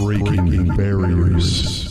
Breaking barriers.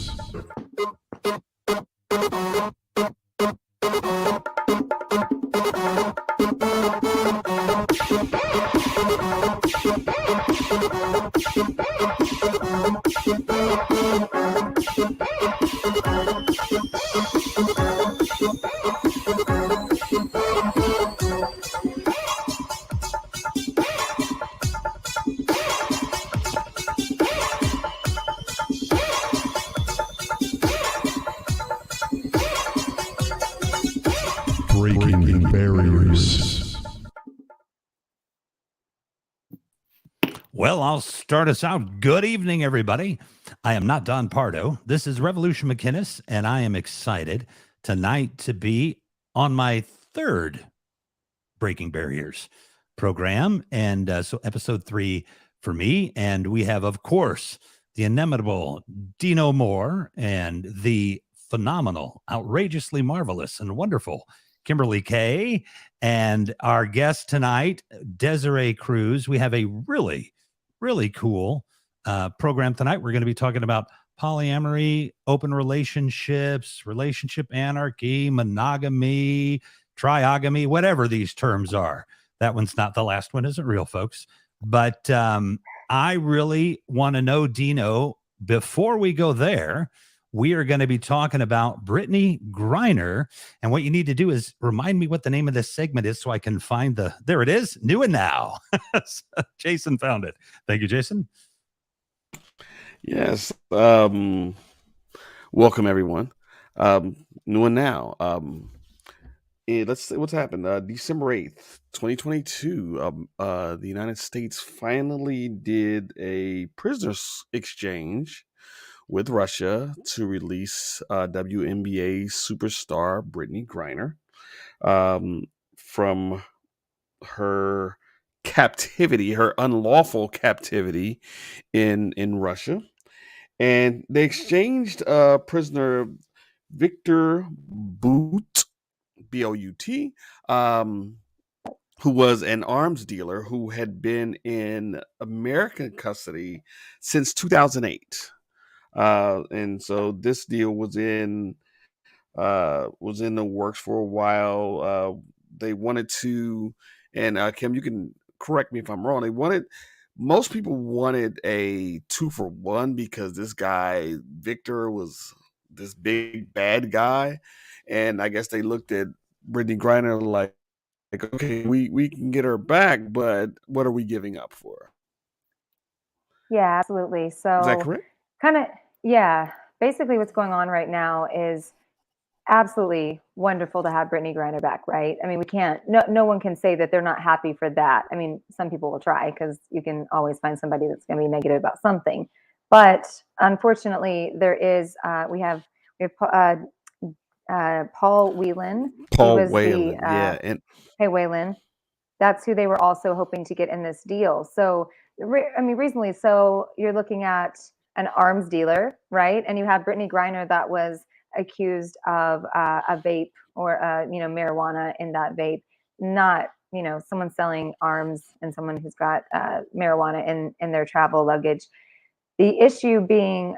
Breaking barriers. Well, I'll start us out. Good evening, everybody. I am not Don Pardo. This is Revolution MacInnes, and I am excited tonight to be on my third Breaking Barriers program. And so episode 3 for me. And we have, of course, the inimitable Dino Moore and the phenomenal, outrageously marvelous, and wonderful Kimberly Kay. And our guest tonight, Deseere Cruz. We have a really cool program tonight. We're going to be talking about polyamory, open relationships, relationship anarchy, monogamy, triogamy, whatever these terms are. That one's not the last one, isn't real, folks. But I really want to know, Dino, before we go there, we are going to be talking about Brittney Griner. And what you need to do is remind me what the name of this segment is so I can find there it is, New and Now. Jason found it. Thank you, Jason. Yes. Welcome, everyone. New and Now. Let's see what's happened. December 8th, 2022, the United States finally did a prisoners exchange with Russia to release WNBA superstar Brittney Griner from her captivity, her unlawful captivity in Russia. And they exchanged prisoner Victor Bout, B-O-U-T, who was an arms dealer who had been in American custody since 2008. And so this deal was in the works for a while. They wanted to, and Kim, you can correct me if I'm wrong. Most people wanted a 2-for-1 because this guy Victor was this big bad guy, and I guess they looked at Brittney Griner like, okay, we can get her back, but what are we giving up for her? Yeah, absolutely. So Is that correct? Kind of, yeah. Basically, what's going on right now is absolutely wonderful to have Brittney Griner back, right? I mean, no one can say that they're not happy for that. I mean, some people will try because you can always find somebody that's going to be negative about something. But unfortunately, there is, we have Paul Whelan. Paul Whelan, yeah. Hey, Whelan. That's who they were also hoping to get in this deal. So, reasonably so, you're looking at an arms dealer, right? And you have Brittney Griner that was accused of a vape or marijuana in that vape, not someone selling arms and someone who's got marijuana in their travel luggage. The issue being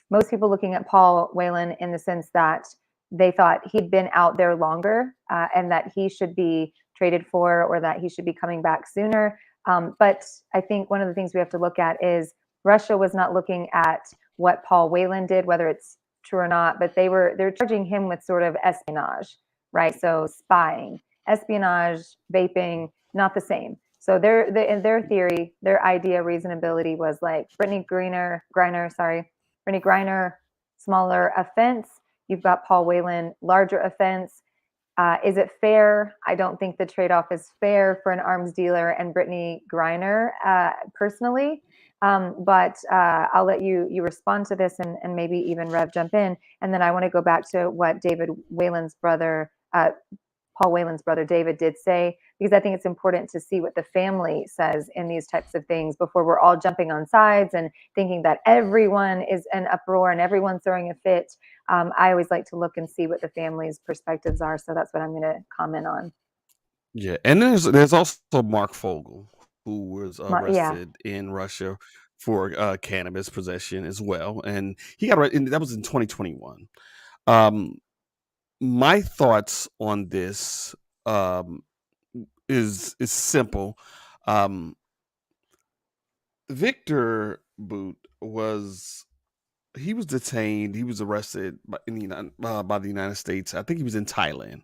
most people looking at Paul Whelan in the sense that they thought he'd been out there longer and that he should be traded for or that he should be coming back sooner. But I think one of the things we have to look at is Russia was not looking at what Paul Whelan did, whether it's true or not, but they're charging him with sort of espionage, right? So spying, espionage, vaping, not the same. So in their theory, their idea reasonability was like Brittney Griner, smaller offense. You've got Paul Whelan, larger offense. Is it fair? I don't think the trade-off is fair for an arms dealer and Brittany Griner, personally. But I'll let you respond to this, and maybe even Rev jump in. And then I want to go back to what David Whalen's brother, Paul Whalen's brother David, did say, because I think it's important to see what the family says in these types of things before we're all jumping on sides and thinking that everyone is in uproar and everyone's throwing a fit. I always like to look and see what the family's perspectives are. So that's what I'm going to comment on. Yeah, and there's also Mark Fogel, who was Yeah. arrested in Russia for cannabis possession as well, and he got arrested. That was in 2021. My thoughts on this is simple. Victor Boot was detained. He was arrested by the United States. I think he was in Thailand.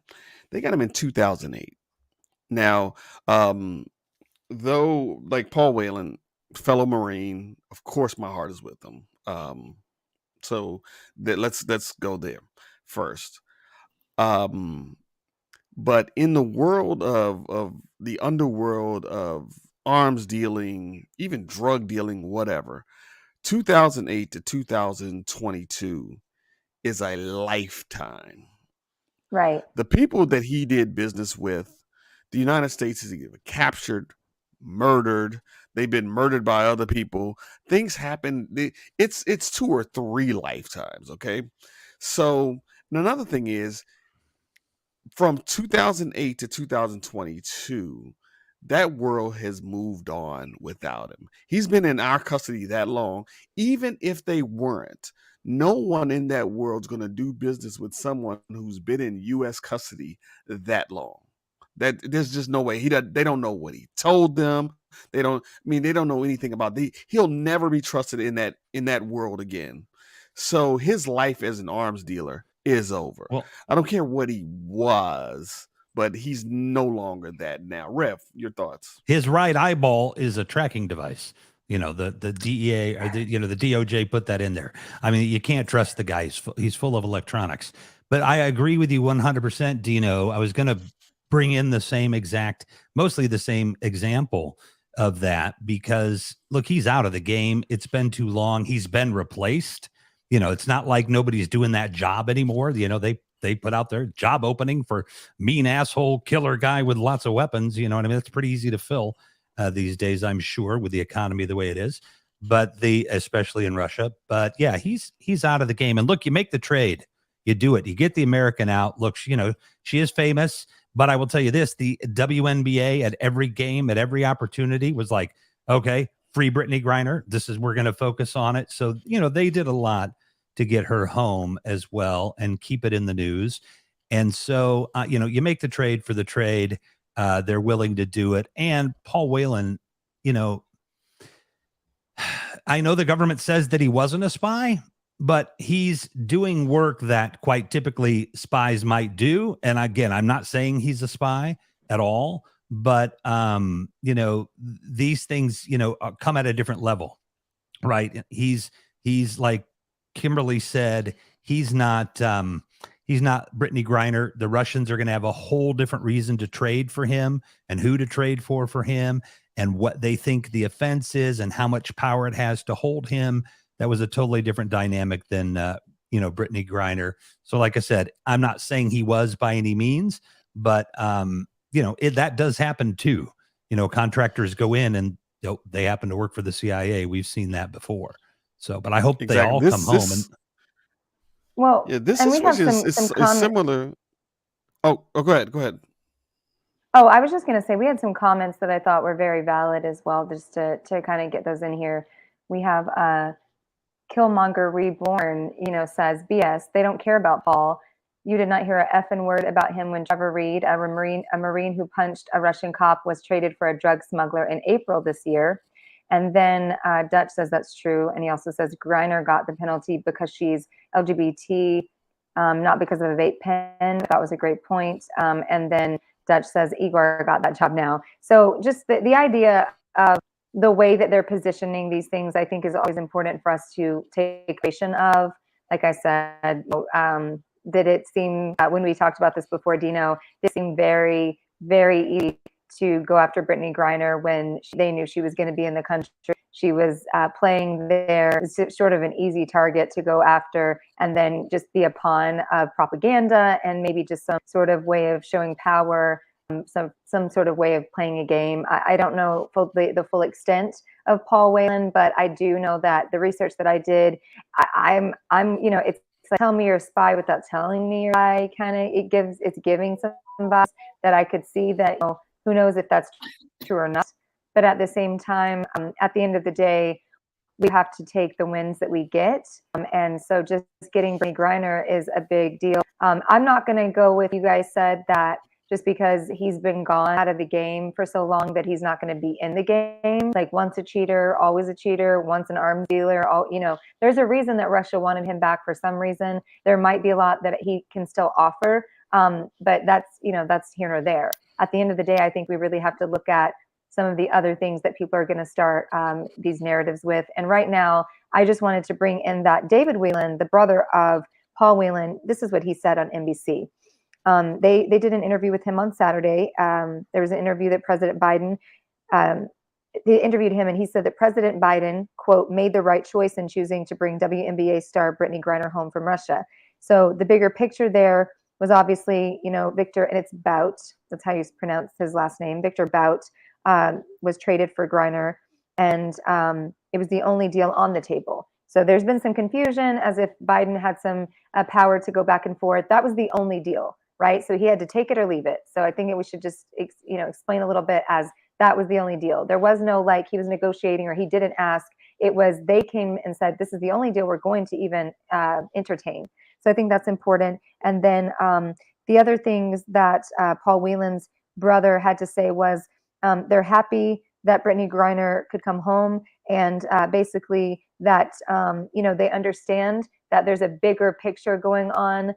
They got him in 2008. Now, though, like Paul Whalen, fellow Marine, of course, my heart is with him. So let's go there first. But in the world of the underworld of arms dealing, even drug dealing, whatever, 2008 to 2022 is a lifetime. Right. The people that he did business with, the United States has either captured, murdered. They've been murdered by other people. Things happen. It's 2 or 3 lifetimes. Okay. So another thing is, from 2008 to 2022, that world has moved on without him. He's been in our custody that long. Even if they weren't, no one in that world's going to do business with someone who's been in U.S. custody that long. That there's just no way. They don't know what he told them. They don't know anything about he'll never be trusted in that world again. So his life as an arms dealer is over. Well, I don't care what he was, but he's no longer that now. Rev, your thoughts? his right eyeball is a tracking device. The DEA or the DOJ put that in there. I mean, you can't trust the guy. He's full of electronics. But I agree with you 100%, Dino. I was going to bring in mostly the same example of that, because look, he's out of the game. It's been too long. He's been replaced. It's not like nobody's doing that job anymore. They put out their job opening for mean asshole killer guy with lots of weapons. You know what I mean? It's pretty easy to fill these days, I'm sure, with the economy the way it is, but especially in Russia. But yeah, he's out of the game. And look, you make the trade, you do it, you get the American out. Look, she is famous, but I will tell you this: the WNBA at every game, at every opportunity, was like, okay, free Brittany Griner. We're going to focus on it. So they did a lot to get her home as well and keep it in the news. And so, you make the trade for the trade. They're willing to do it. And Paul Whalen, I know the government says that he wasn't a spy, but he's doing work that quite typically spies might do. And again, I'm not saying he's a spy at all, but, these things, come at a different level, right? He's like Kimberly said, he's not Brittany Griner. The Russians are going to have a whole different reason to trade for him, and who to trade for him, and what they think the offense is, and how much power it has to hold him. That was a totally different dynamic than, Brittany Griner. So like I said, I'm not saying he was by any means, but, that does happen too. Contractors go in and they happen to work for the CIA. We've seen that before. So, but I hope they all come home. This and we have is similar. Oh, go ahead. Oh, I was just going to say, we had some comments that I thought were very valid as well, just to kind of get those in here. We have Killmonger Reborn, says, BS, they don't care about Paul. You did not hear a effing word about him when Trevor Reed, a Marine who punched a Russian cop, was traded for a drug smuggler in April this year. And then Dutch says that's true. And he also says Griner got the penalty because she's LGBT, not because of a vape pen. That was a great point. And then Dutch says Igor got that job now. So just the idea of the way that they're positioning these things, I think, is always important for us to take notation of. Like I said, did it seem, when we talked about this before, Dino, did it seem very, very easy to go after Brittany Griner when they knew she was going to be in the country? She was playing there, sort of an easy target to go after, and then just be a pawn of propaganda and maybe just some sort of way of showing power, some sort of way of playing a game. I don't know the full extent of Paul Whelan, but I do know that the research that I did, I'm it's like, tell me you're a spy without telling me you're a spy. Kind of, it's giving some vibes that I could see that, who knows if that's true or not. But at the same time, at the end of the day, we have to take the wins that we get. And so just getting Brittany Griner is a big deal. I'm not going to go with, you guys said that just because he's been gone out of the game for so long that he's not going to be in the game. Like, once a cheater, always a cheater, once an arms dealer, there's a reason that Russia wanted him back for some reason. There might be a lot that he can still offer, but that's here or there. At the end of the day, I think we really have to look at some of the other things that people are going to start these narratives with. And right now, I just wanted to bring in that David Whelan, the brother of Paul Whelan. This is what he said on NBC. They did an interview with him on Saturday. There was an interview that President Biden, they interviewed him, and he said that President Biden, quote, made the right choice in choosing to bring WNBA star Brittany Griner home from Russia. So the bigger picture there was obviously, Victor, and it's Bout, that's how you pronounce his last name, Victor Bout, was traded for Griner, and it was the only deal on the table. So there's been some confusion as if Biden had some power to go back and forth. That was the only deal, right? So he had to take it or leave it. So I think we should just, explain a little bit as that was the only deal. There was no, like, he was negotiating or he didn't ask. It was, they came and said, this is the only deal we're going to even entertain. So I think that's important. And then the other things that Paul Whelan's brother had to say was they're happy that Brittany Griner could come home, and basically that, they understand that there's a bigger picture going on.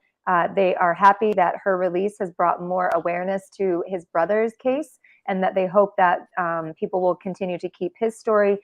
They are happy that her release has brought more awareness to his brother's case, and that they hope that people will continue to keep his story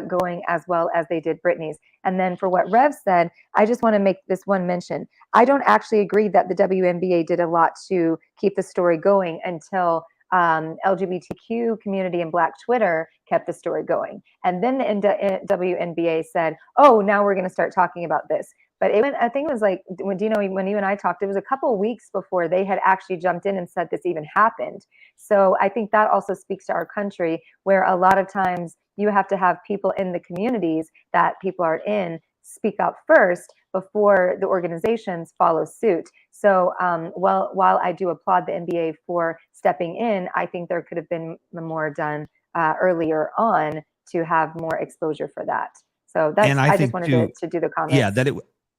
going as well as they did Brittany's. And then for what Rev said, I just want to make this one mention. I don't actually agree that the WNBA did a lot to keep the story going until LGBTQ community and Black Twitter kept the story going. And then the WNBA said, oh, now we're going to start talking about this. But I think it was like, when you and I talked, it was a couple of weeks before they had actually jumped in and said this even happened. So I think that also speaks to our country, where a lot of times you have to have people in the communities that people are in speak up first before the organizations follow suit. So while I do applaud the NBA for stepping in, I think there could have been more done earlier on to have more exposure for that. So that's, I just wanted to do the comments. Yeah, that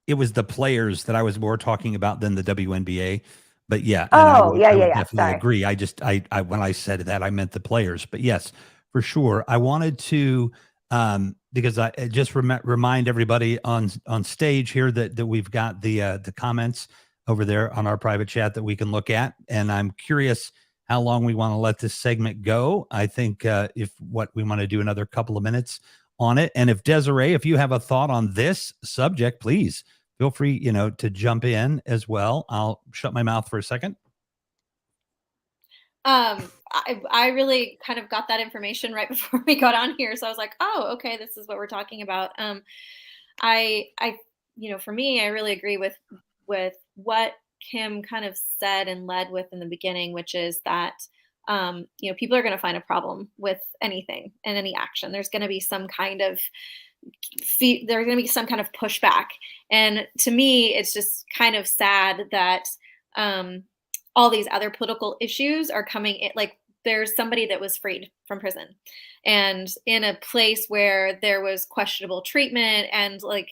it was the players that I was more talking about than the WNBA. But yeah, I would definitely Sorry. agree. I when I said that, I meant the players. But yes, for sure. I wanted to because I just remind everybody on stage here that we've got the comments over there on our private chat that we can look at, and I'm curious how long we want to let this segment go. I think if we want to do another couple of minutes on it, and if Deseere, if you have a thought on this subject, please feel free, to jump in as well. I'll shut my mouth for a second. I really kind of got that information right before we got on here. So I was like, oh, okay, this is what we're talking about. I for me, I really agree with what Kim kind of said and led with in the beginning, which is that, people are going to find a problem with anything and any action. There's going to be some kind of pushback. And to me, it's just kind of sad that all these other political issues are coming in. Like, there's somebody that was freed from prison and in a place where there was questionable treatment and like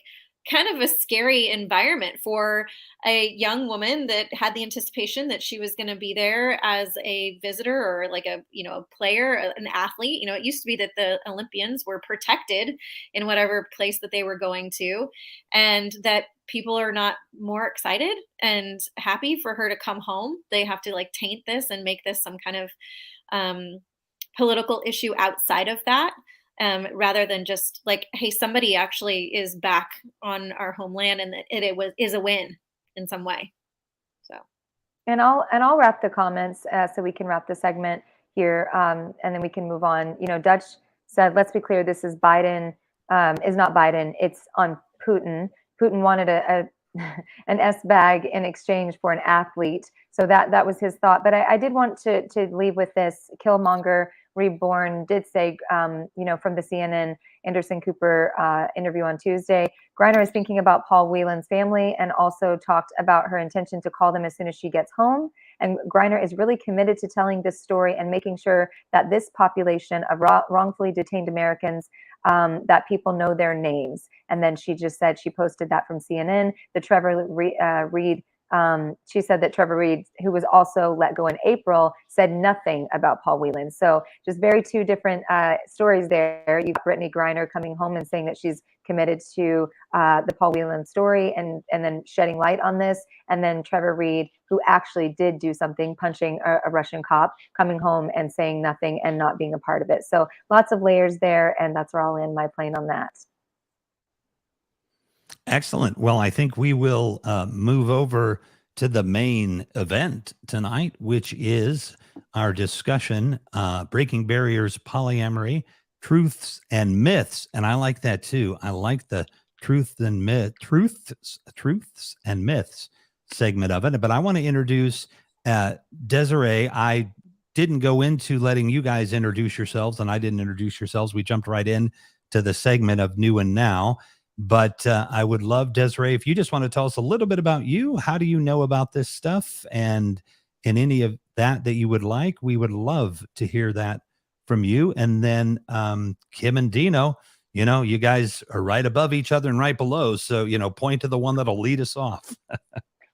kind of a scary environment for a young woman that had the anticipation that she was going to be there as a visitor or like a player, an athlete. It used to be that the Olympians were protected in whatever place that they were going to, and that people are not more excited and happy for her to come home. They have to like taint this and make this some kind of political issue outside of that. Rather than just like, hey, somebody actually is back on our homeland, and that it is a win in some way. And I'll wrap the comments so we can wrap the segment here, and then we can move on. Dutch said, let's be clear, this is Biden, is not Biden, it's on Putin. Putin wanted an S bag in exchange for an athlete. So that was his thought. But I did want to leave with this. Killmonger Reborn did say, from the CNN Anderson Cooper interview on Tuesday, Griner is thinking about Paul Whelan's family and also talked about her intention to call them as soon as she gets home. And Griner is really committed to telling this story and making sure that this population of wrongfully detained Americans, that people know their names. And then she just said, she posted that from CNN, the Trevor Reed. She said that Trevor Reed, who was also let go in April, said nothing about Paul Whelan. So just very two different stories there. You've got Brittany Griner coming home and saying that she's committed to the Paul Whelan story and then shedding light on this. And then Trevor Reed, who actually did do something, punching a Russian cop, coming home and saying nothing and not being a part of it. So lots of layers there. And that's where I'll end my plane on that. Excellent. Well, I think we will move over to the main event tonight, which is our discussion, Breaking Barriers, Polyamory, Truths and Myths. And I like that too. I like the truths and myths segment of it. But I want to introduce Deseere. I didn't go into letting you guys introduce yourselves, and I didn't introduce yourselves. We jumped right in to the segment of New and Now. But I would love, Deseere, if you just want to tell us a little bit about you. How do you know about this stuff? And in any of that you would like, we would love to hear that from you. And then Kim and Dino, you guys are right above each other and right below. So, point to the one that'll lead us off.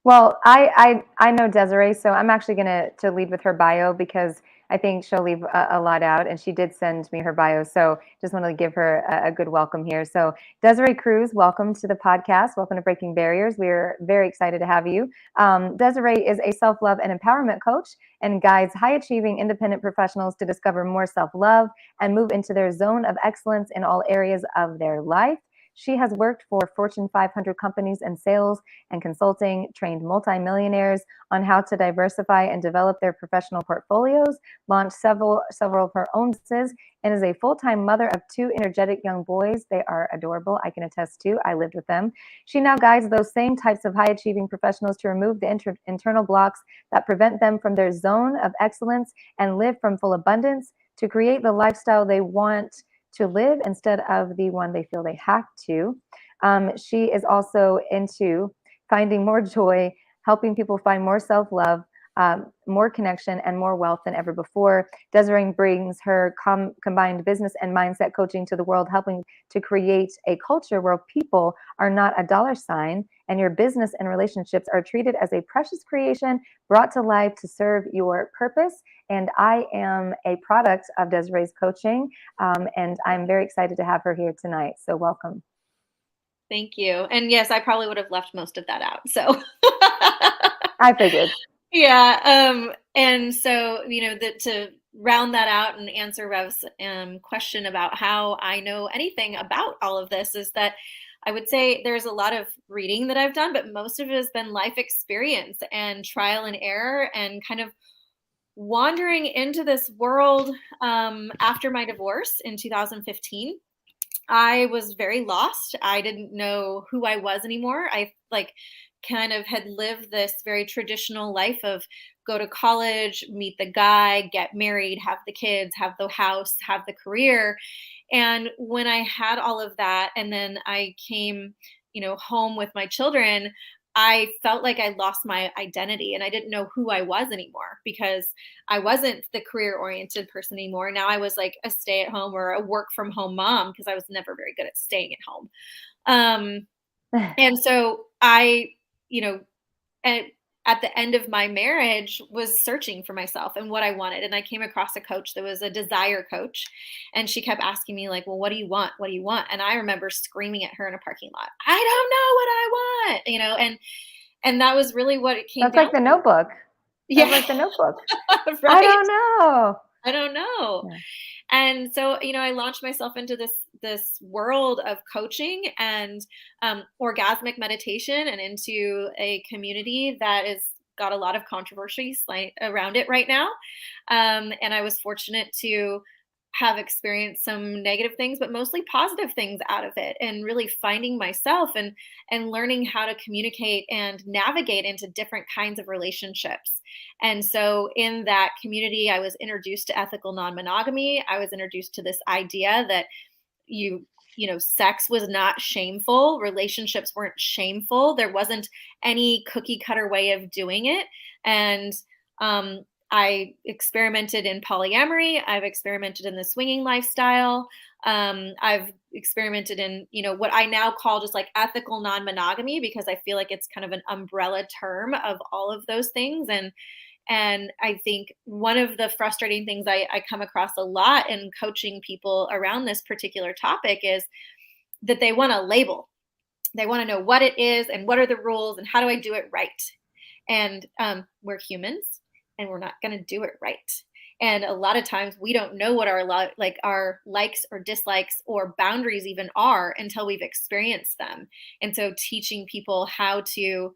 Well, I know Deseere, so I'm actually going to lead with her bio because I think she'll leave a lot out, and she did send me her bio. So just want to give her a good welcome here. So Deseere Cruz, welcome to the podcast. Welcome to Breaking Barriers. We're very excited to have you. Deseere is a self-love and empowerment coach and guides high-achieving independent professionals to discover more self-love and move into their zone of excellence in all areas of their life. She has worked for Fortune 500 companies in sales and consulting, trained multimillionaires on how to diversify and develop their professional portfolios, launched several of her own businesses, and is a full-time mother of two energetic young boys. They are adorable. I can attest to. I lived with them. She now guides those same types of high-achieving professionals to remove the internal blocks that prevent them from their zone of excellence and live from full abundance to create the lifestyle they want to live instead of the one they feel they have to. She is also into finding more joy, helping people find more self-love, more connection, and more wealth than ever before. Deseere brings her combined business and mindset coaching to the world, helping to create a culture where people are not a dollar sign and your business and relationships are treated as a precious creation brought to life to serve your purpose. And I am a product of Desere's coaching, and I'm very excited to have her here tonight. So welcome. Thank you. And yes, I probably would have left most of that out. So I figured. Yeah. And so, to round that out and answer Rev's question about how I know anything about all of this is that I would say there's a lot of reading that I've done, but most of it has been life experience and trial and error and kind of wandering into this world after my divorce in 2015. I was very lost. I didn't know who I was anymore. I kind of had lived this very traditional life of go to college, meet the guy, get married, have the kids, have the house, have the career. And when I had all of that, and then I came, home with my children, I felt like I lost my identity and I didn't know who I was anymore because I wasn't the career-oriented person anymore. Now I was like a stay-at-home or a work-from-home mom because I was never very good at staying at home. And so I, at the end of my marriage was searching for myself and what I wanted. And I came across a coach that was a Deseere coach. And she kept asking me like, well, what do you want? What do you want? And I remember screaming at her in a parking lot, I don't know what I want, and that was really what it came down to. That's like the Notebook. Yeah. That's like the Notebook. Right? I don't know. Yeah. And so, I launched myself into this world of coaching and orgasmic meditation and into a community that is got a lot of controversy around it right now. And I was fortunate to have experienced some negative things, but mostly positive things out of it, and really finding myself and learning how to communicate and navigate into different kinds of relationships. And so in that community, I was introduced to ethical non-monogamy. I was introduced to this idea that sex was not shameful. Relationships weren't shameful. There wasn't any cookie cutter way of doing it. And I experimented in polyamory. I've experimented in the swinging lifestyle. I've experimented in, what I now call just like ethical non-monogamy, because I feel like it's kind of an umbrella term of all of those things. And I think one of the frustrating things I come across a lot in coaching people around this particular topic is that they want a label. They want to know what it is and what are the rules and how do I do it right. And we're humans and we're not going to do it right. And a lot of times we don't know what our likes or dislikes or boundaries even are until we've experienced them. And so teaching people how to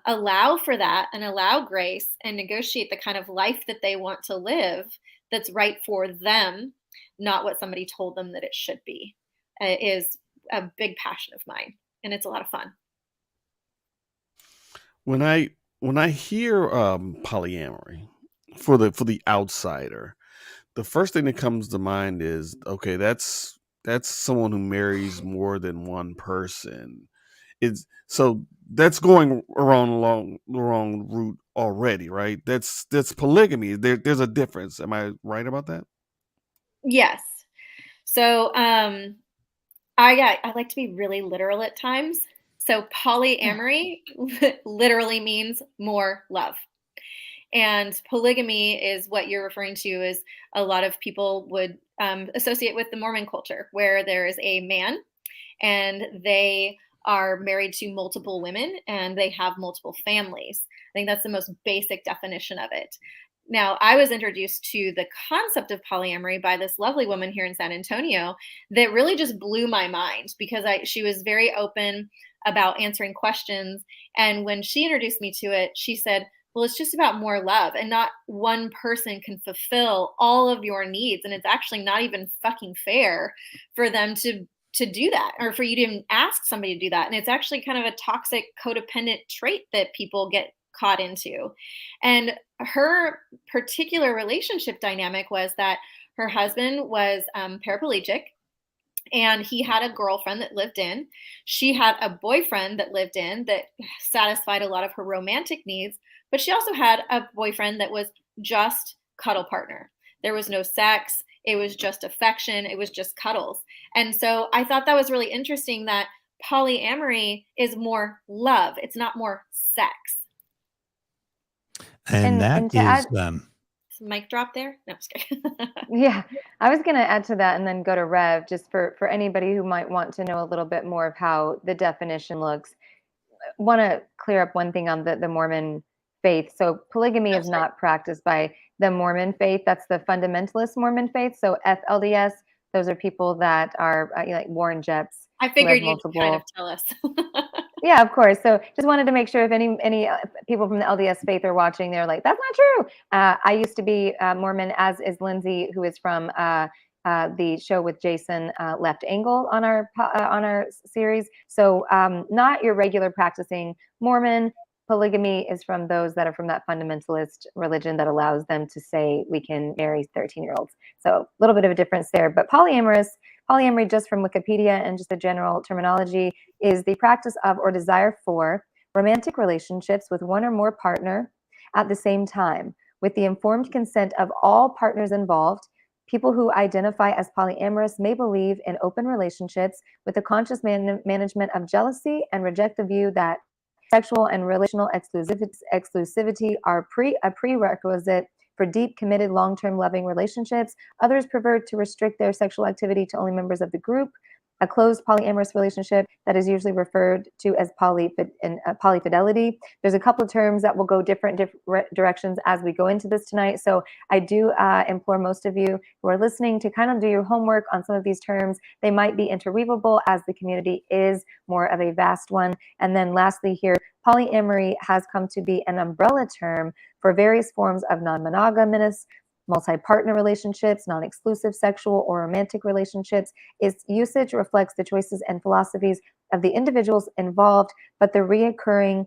allow for that and allow grace and negotiate the kind of life that they want to live that's right for them, not what somebody told them that it should be, is a big passion of mine. And it's a lot of fun. When I hear polyamory for the outsider, the first thing that comes to mind is, okay, that's someone who marries more than one person. So that's going along the wrong route already, right? That's polygamy. There's a difference. Am I right about that? Yes. So I like to be really literal at times. So polyamory literally means more love. And polygamy is what you're referring to, is a lot of people would associate with the Mormon culture, where there is a man and they are married to multiple women and they have multiple families. I think that's the most basic definition of it. Now, I was introduced to the concept of polyamory by this lovely woman here in San Antonio that really just blew my mind, because she was very open about answering questions. And when she introduced me to it, she said, well, it's just about more love, and not one person can fulfill all of your needs. And it's actually not even fucking fair for them to do that, or for you to even ask somebody to do that. And it's actually kind of a toxic codependent trait that people get caught into. And her particular relationship dynamic was that her husband was paraplegic, and he had a girlfriend that lived in. She had a boyfriend that lived in that satisfied a lot of her romantic needs, but she also had a boyfriend that was just cuddle partner. There was no sex. It was just affection. It was just cuddles. And so I thought that was really interesting, that polyamory is more love. It's not more sex. And that to is add, mic drop there? No, I'm just kidding. yeah, I was going to add to that and then go to Rev, just for anybody who might want to know a little bit more of how the definition looks. Want to clear up one thing on the Mormon faith. So polygamy is not practiced by the Mormon faith. That's the fundamentalist Mormon faith. So FLDS, those are people that are like Warren Jeffs. I figured you'd kind of tell us. Yeah, of course. So just wanted to make sure if any people from the LDS faith are watching, they're like, that's not true. I used to be Mormon, as is Lindsay, who is from the show with Jason, Left Angle, on our series. So not your regular practicing Mormon. Polygamy is from those that are from that fundamentalist religion that allows them to say we can marry 13-year-olds. So a little bit of a difference there. But polyamory, just from Wikipedia and just the general terminology, is the practice of or desire for romantic relationships with one or more partner at the same time, with the informed consent of all partners involved. People who identify as polyamorous may believe in open relationships with the conscious management of jealousy, and reject the view that sexual and relational exclusivity are a prerequisite for deep, committed, long-term loving relationships. Others prefer to restrict their sexual activity to only members of the group. a closed polyamorous relationship that is usually referred to as polyfidelity. There's a couple of terms that will go different directions as we go into this tonight. So I do implore most of you who are listening to kind of do your homework on some of these terms. They might be interweavable as the community is more of a vast one. And then lastly here, polyamory has come to be an umbrella term for various forms of non-monogamous, multi-partner relationships, non-exclusive sexual or romantic relationships. Its usage reflects the choices and philosophies of the individuals involved, but the reoccurring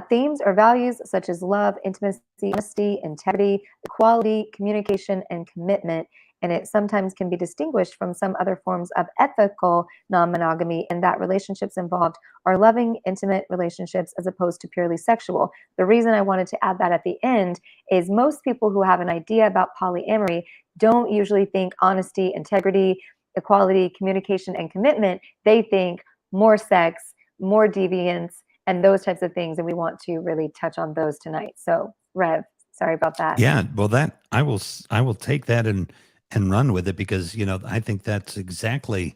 themes or values such as love, intimacy, honesty, integrity, equality, communication, and commitment. And it sometimes can be distinguished from some other forms of ethical non-monogamy, in that relationships involved are loving, intimate relationships as opposed to purely sexual. The reason I wanted to add that at the end is most people who have an idea about polyamory don't usually think honesty, integrity, equality, communication, and commitment. They think more sex, more deviance, and those types of things. And we want to really touch on those tonight. So, Rev, sorry about that. Yeah, well, that I will take that and run with it, because I think that's exactly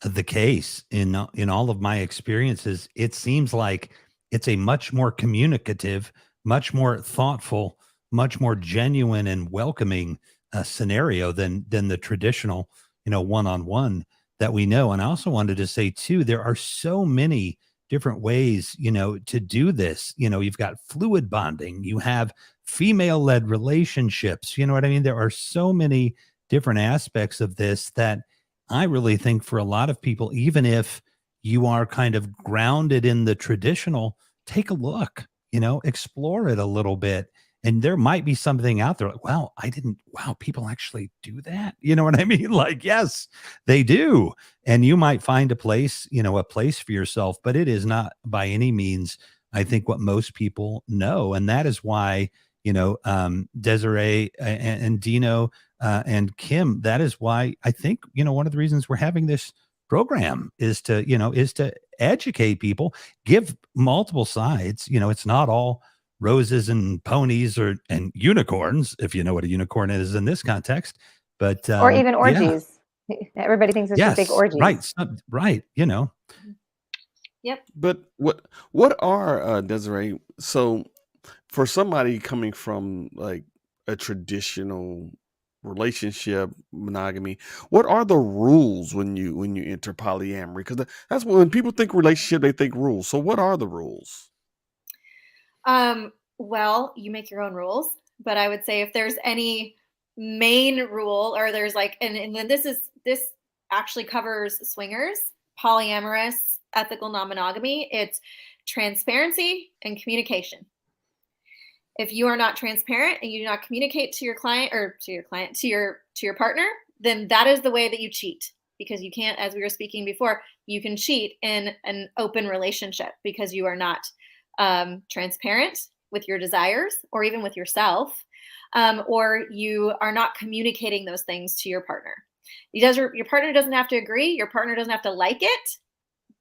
the case in all of my experiences. It seems like it's a much more communicative, much more thoughtful, much more genuine and welcoming scenario than the traditional one-on-one that we know. And I also wanted to say too, there are so many different ways to do this. You've got fluid bonding, you have female-led relationships, you know what I mean? There are so many different aspects of this that I really think for a lot of people, even if you are kind of grounded in the traditional, take a look, explore it a little bit. And there might be something out there like, wow, people actually do that. You know what I mean? Like, yes, they do. And you might find a place for yourself, but it is not by any means, I think, what most people know. And that is why, Deseere and Dino and Kim, that is why I think, one of the reasons we're having this program is to educate people, give multiple sides. It's not all roses and ponies and unicorns, if you know what a unicorn is in this context, but or even orgies. Yeah. Everybody thinks it's just big orgies. Right. Yep. But what are Deseere? So for somebody coming from like a traditional relationship, monogamy, what are the rules when you enter polyamory? Because that's when people think relationship, they think rules. So what are the rules? Well, you make your own rules, but I would say if there's any main rule, or there's like, and then this actually covers swingers, polyamorous, ethical non-monogamy. It's transparency and communication. If you are not transparent and you do not communicate to your client or to your partner, then that is the way that you cheat, because you can't, as we were speaking before, you can cheat in an open relationship because you are not transparent with your desires or even with yourself, or you are not communicating those things to your partner. Your partner doesn't have to agree. Your partner doesn't have to like it,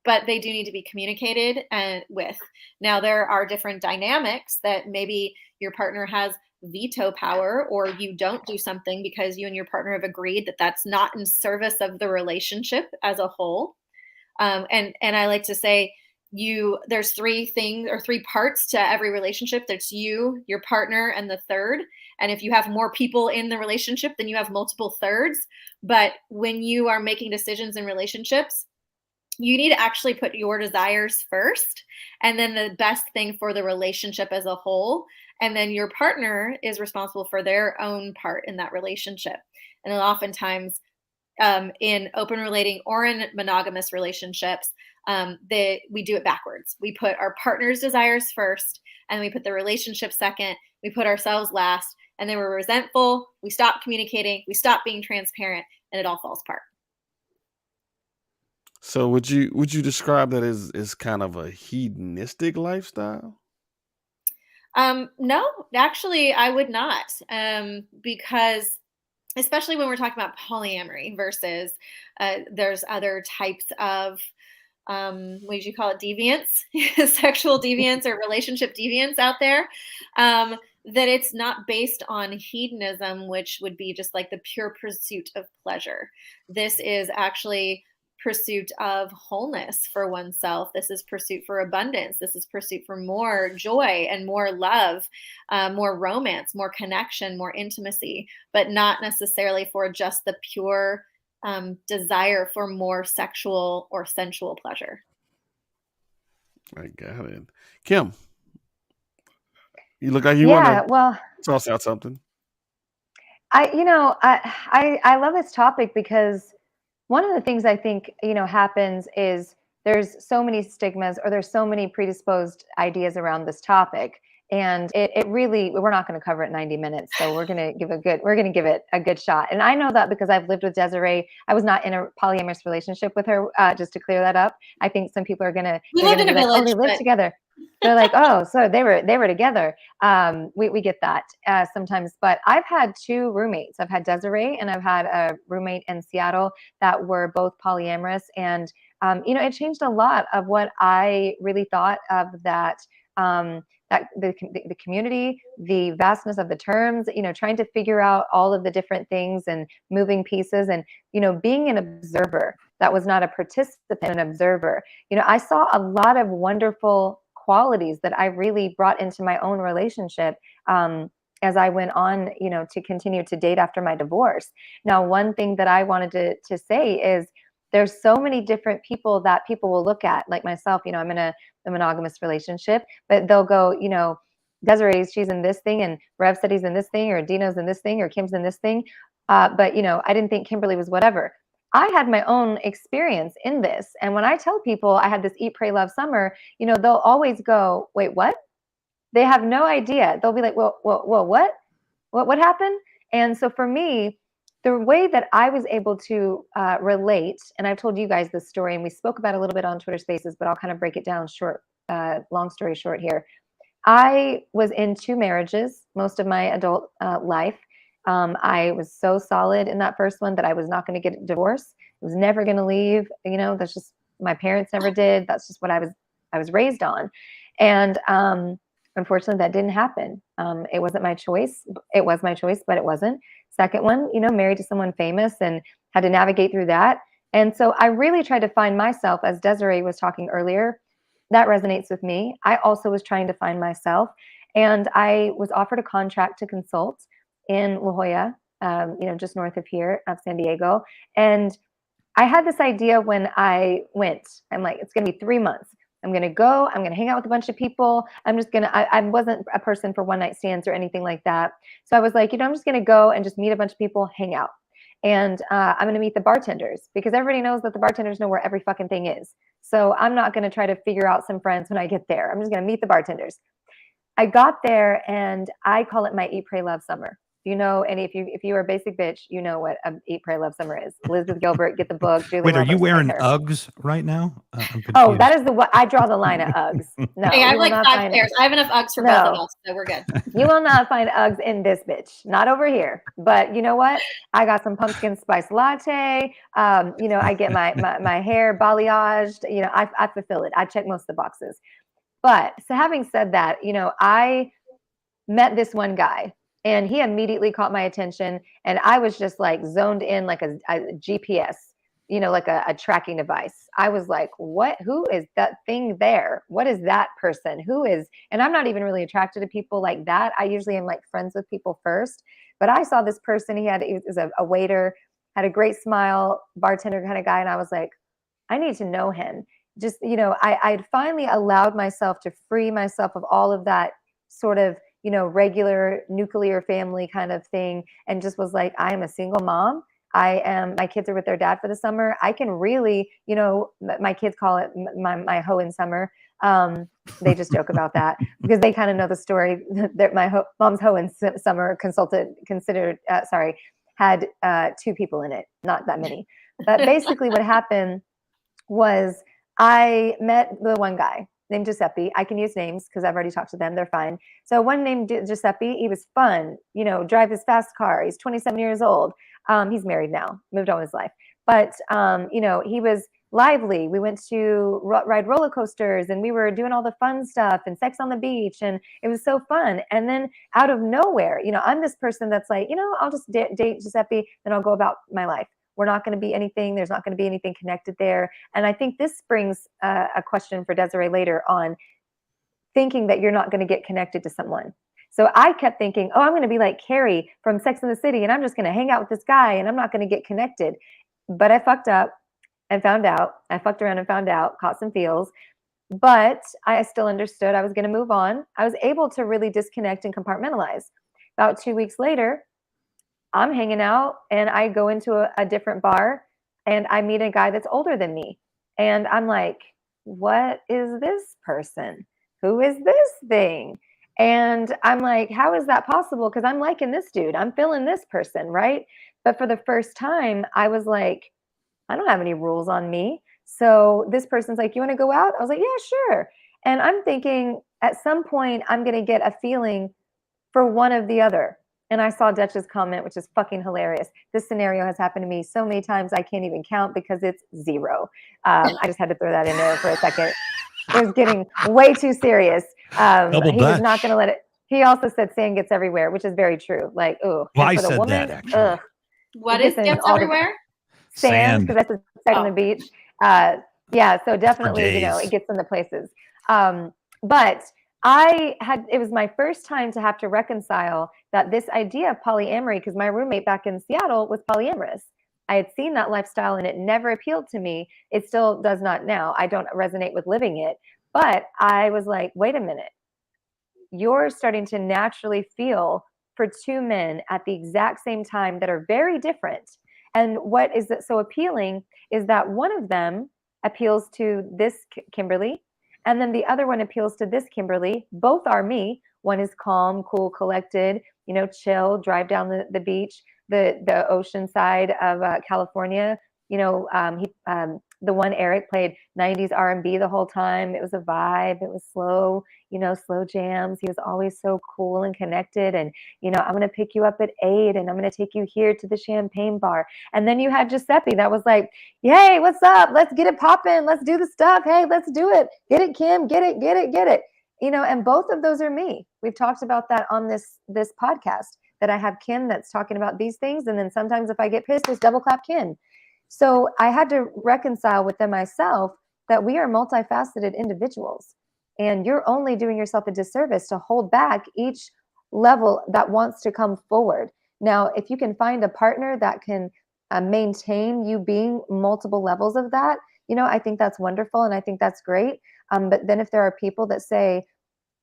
but they do need to be communicated with. Now, there are different dynamics that maybe your partner has veto power, or you don't do something because you and your partner have agreed that that's not in service of the relationship as a whole. And I like to say, there's three things or three parts to every relationship. There's you, your partner, and the third. And if you have more people in the relationship, then you have multiple thirds. But when you are making decisions in relationships, you need to actually put your desires first, and then the best thing for the relationship as a whole. And then your partner is responsible for their own part in that relationship. And then oftentimes in open relating or in monogamous relationships, we do it backwards. We put our partner's desires first, and we put the relationship second. We put ourselves last, and then we're resentful. We stop communicating. We stop being transparent, and it all falls apart. So would you describe that as kind of a hedonistic lifestyle? No, actually, I would not, because especially when we're talking about polyamory versus there's other types of what did you call it, deviance, sexual deviance or relationship deviance out there, that it's not based on hedonism, which would be just like the pure pursuit of pleasure. This is actually pursuit of wholeness for oneself. This is pursuit for abundance. This is pursuit for more joy and more love, more romance, more connection, more intimacy, but not necessarily for just the pure desire for more sexual or sensual pleasure. I got it. Kim, you look like you want Yeah, to well, toss out something. I love this topic because one of the things I think, happens is there's so many stigmas or there's so many predisposed ideas around this topic. And it really, we're not going to cover it in 90 minutes. So we're going to give it a good shot. And I know that because I've lived with Deseere. I was not in a polyamorous relationship with her, just to clear that up. I think some people are going to, We lived in a like, village, oh, they live but together. They're like, oh, so they were together. We get that sometimes, but I've had two roommates. I've had Deseere and I've had a roommate in Seattle that were both polyamorous, and it changed a lot of what I really thought of that. That the community, the vastness of the terms, trying to figure out all of the different things and moving pieces, and being an observer that was not a participant, an observer. I saw a lot of wonderful qualities that I really brought into my own relationship as I went on, to continue to date after my divorce. Now, one thing that I wanted to say is there's so many different people that people will look at, like myself. I'm in a monogamous relationship, but they'll go, Deseere, she's in this thing, and Rev said he's in this thing, or Dino's in this thing, or Kim's in this thing. But I didn't think Kimberly was whatever. I had my own experience in this. And when I tell people I had this Eat, Pray, Love summer, they'll always go, wait, what? They have no idea. They'll be like, well, what? What happened? And so for me, the way that I was able to relate, and I've told you guys this story, and we spoke about it a little bit on Twitter Spaces, but I'll kind of break it down short, long story short here. I was in 2 marriages most of my adult life. I was so solid in that first one that I was not going to get a divorce. I was never going to leave. That's just, my parents never did. That's just what I was raised on. And unfortunately, that didn't happen. It wasn't my choice. It was my choice, but it wasn't. Second one, married to someone famous and had to navigate through that. And so I really tried to find myself, as Deseere was talking earlier. That resonates with me. I also was trying to find myself, and I was offered a contract to consult in La Jolla, just north of here, of San Diego. And I had this idea when I went. I'm like, it's going to be 3 months. I'm going to go. I'm going to hang out with a bunch of people. I wasn't a person for one night stands or anything like that. So I was like, I'm just going to go and just meet a bunch of people, hang out. And I'm going to meet the bartenders, because everybody knows that the bartenders know where every fucking thing is. So I'm not going to try to figure out some friends when I get there. I'm just going to meet the bartenders. I got there, and I call it my Eat, Pray, Love summer. And if you are a basic bitch, you know what a Eat, Pray, Love summer is. Elizabeth Gilbert, get the book. Julie Wait, are you Roberts, wearing her. Uggs right now? I'm confused. Oh, that is I draw the line at Uggs. No, hey, I have you will like not 5 find pairs. I have enough Uggs for both of us, so we're good. You will not find Uggs in this bitch. Not over here. But you know what? I got some pumpkin spice latte. I get my hair balayaged. I fulfill it. I check most of the boxes. But so having said that, I met this one guy, and he immediately caught my attention, and I was just like zoned in like a GPS, like a tracking device. I was like, who is that thing there? What is that person? Who is, and I'm not even really attracted to people like that. I usually am like friends with people first, but I saw this person. He was a waiter, had a great smile, bartender kind of guy. And I was like, I need to know him. Just, I'd finally allowed myself to free myself of all of that sort of, regular nuclear family kind of thing. And just was like, I am a single mom. My kids are with their dad for the summer. I can really, my kids call it my hoeing summer. They just joke about that because they kind of know the story that my mom's hoeing summer had 2 people in it, not that many. But basically what happened was I met the one guy named Giuseppe. I can use names because I've already talked to them. They're fine. So one named Giuseppe, he was fun, drive his fast car. He's 27 years old. He's married now, moved on with his life. But, he was lively. We went to ride roller coasters, and we were doing all the fun stuff and sex on the beach. And it was so fun. And then out of nowhere, I'm this person that's like, I'll just date Giuseppe and I'll go about my life. we're not going to be anything. There's not going to be anything connected there. And I think this brings a question for Deseere later on, thinking that you're not going to get connected to someone. So I kept thinking, oh, I'm going to be like Carrie from Sex and the City, and I'm just going to hang out with this guy, and I'm not going to get connected. But I fucked up and found out. I fucked around and found out, caught some feels. But I still understood I was going to move on. I was able to really disconnect and compartmentalize. About 2 weeks later, I'm hanging out, and I go into a different bar, and I meet a guy that's older than me. And I'm like, what is this person? Who is this thing? And I'm like, how is that possible? Because I'm liking this dude. I'm feeling this person, right? But for the first time, I was like, I don't have any rules on me. So this person's like, you want to go out? I was like, yeah, sure. And I'm thinking at some point, I'm going to get a feeling for one of the other. And I saw Dutch's comment, which is fucking hilarious. This scenario has happened to me so many times, I can't even count because it's 0. I just had to throw that in there for a second. It was getting way too serious. He was not going to let it. He also said sand gets everywhere, which is very true. Like, ooh. Well, I said that actually. Ugh, What is gets everywhere? Sand, because that's a sex on the beach. Yeah, so definitely, it gets into places. But it was my first time to have to reconcile that this idea of polyamory, because my roommate back in Seattle was polyamorous. I had seen that lifestyle and it never appealed to me. It still does not now. I don't resonate with living it. But I was like, wait a minute. You're starting to naturally feel for 2 men at the exact same time that are very different. And what is so appealing is that one of them appeals to this Kimberly, and then the other one appeals to this Kimberly. Both are me. One is calm, cool, collected, chill, drive down the beach, the ocean side of California. The one Eric played 90s R&B the whole time. It was a vibe. It was slow, slow jams. He was always so cool and connected. And, I'm going to pick you up at 8 and I'm going to take you here to the champagne bar. And then you had Giuseppe that was like, hey, what's up? Let's get it popping. Let's do the stuff. Hey, let's do it. Get it, Kim. Get it, get it, get it. And both of those are me. We've talked about that on this podcast, that I have Kim that's talking about these things. And then sometimes if I get pissed, it's double clap Kim. So I had to reconcile within myself that we are multifaceted individuals, and you're only doing yourself a disservice to hold back each level that wants to come forward. Now, if you can find a partner that can maintain you being multiple levels of that, I think that's wonderful. And I think that's great. But then if there are people that say,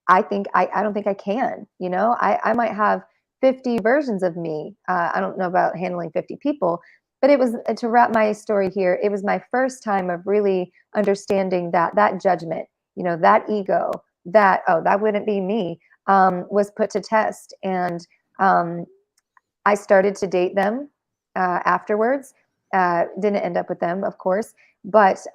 I don't think I can, I might have 50 versions of me. I don't know about handling 50 people. But it was, to wrap my story here, it was my first time of really understanding that judgment, that ego, that wouldn't be me, was put to test. And I started to date them afterwards. Didn't end up with them, of course. But,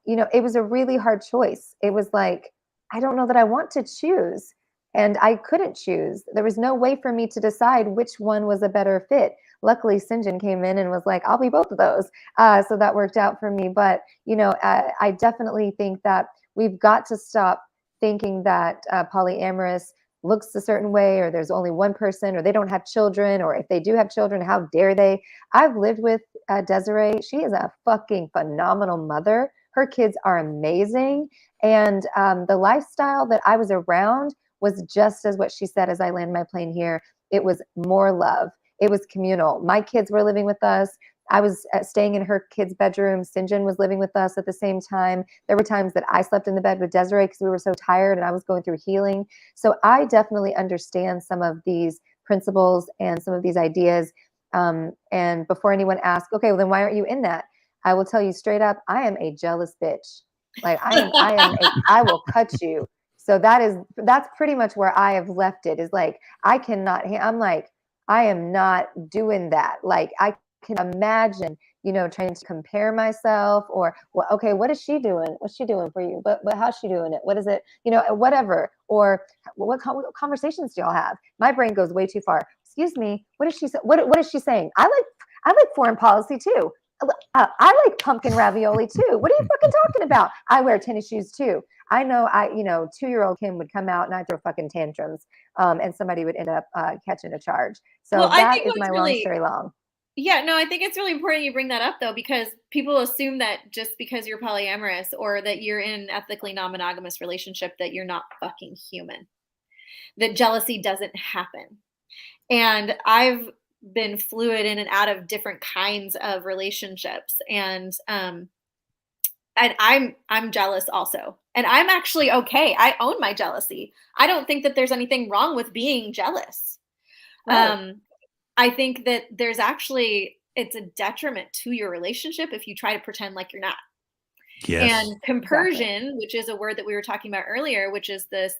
it was a really hard choice. It was like, I don't know that I want to choose. And I couldn't choose. There was no way for me to decide which one was a better fit. Luckily, Sinjin came in and was like, I'll be both of those. So that worked out for me. But, I definitely think that we've got to stop thinking that polyamorous looks a certain way, or there's only one person, or they don't have children, or if they do have children, how dare they? I've lived with Deseere. She is a fucking phenomenal mother. Her kids are amazing. And the lifestyle that I was around was just as what she said as I land my plane here. It was more love. It was communal. My kids were living with us. I was staying in her kids' bedroom. Sinjin was living with us at the same time. There were times that I slept in the bed with Deseere because we were so tired and I was going through healing. So I definitely understand some of these principles and some of these ideas. And before anyone asks, okay, well then why aren't you in that? I will tell you straight up, I am a jealous bitch. Like I will cut you. So that's pretty much where I have left it, is like, I'm like, I am not doing that. Like I can imagine, trying to compare myself or, well, okay, what is she doing? What's she doing for you? But how's she doing it? What is it? Whatever. Or what conversations do y'all have? My brain goes way too far. Excuse me. What is she? What is she saying? I like foreign policy too. I like pumpkin ravioli too. What are you fucking talking about? I wear tennis shoes too. I know 2-year-old Kim would come out and I'd throw fucking tantrums, and somebody would end up catching a charge. So that is my long story long. Yeah, no, I think it's really important you bring that up though, because people assume that just because you're polyamorous or that you're in an ethically non-monogamous relationship that you're not fucking human. That jealousy doesn't happen. And I've been fluid in and out of different kinds of relationships, and I'm jealous also. And I'm actually okay. I own my jealousy. I don't think that there's anything wrong with being jealous. Right. I think that there's actually it's a detriment to your relationship if you try to pretend like you're not. Yes. And compersion, which is a word that we were talking about earlier, which is this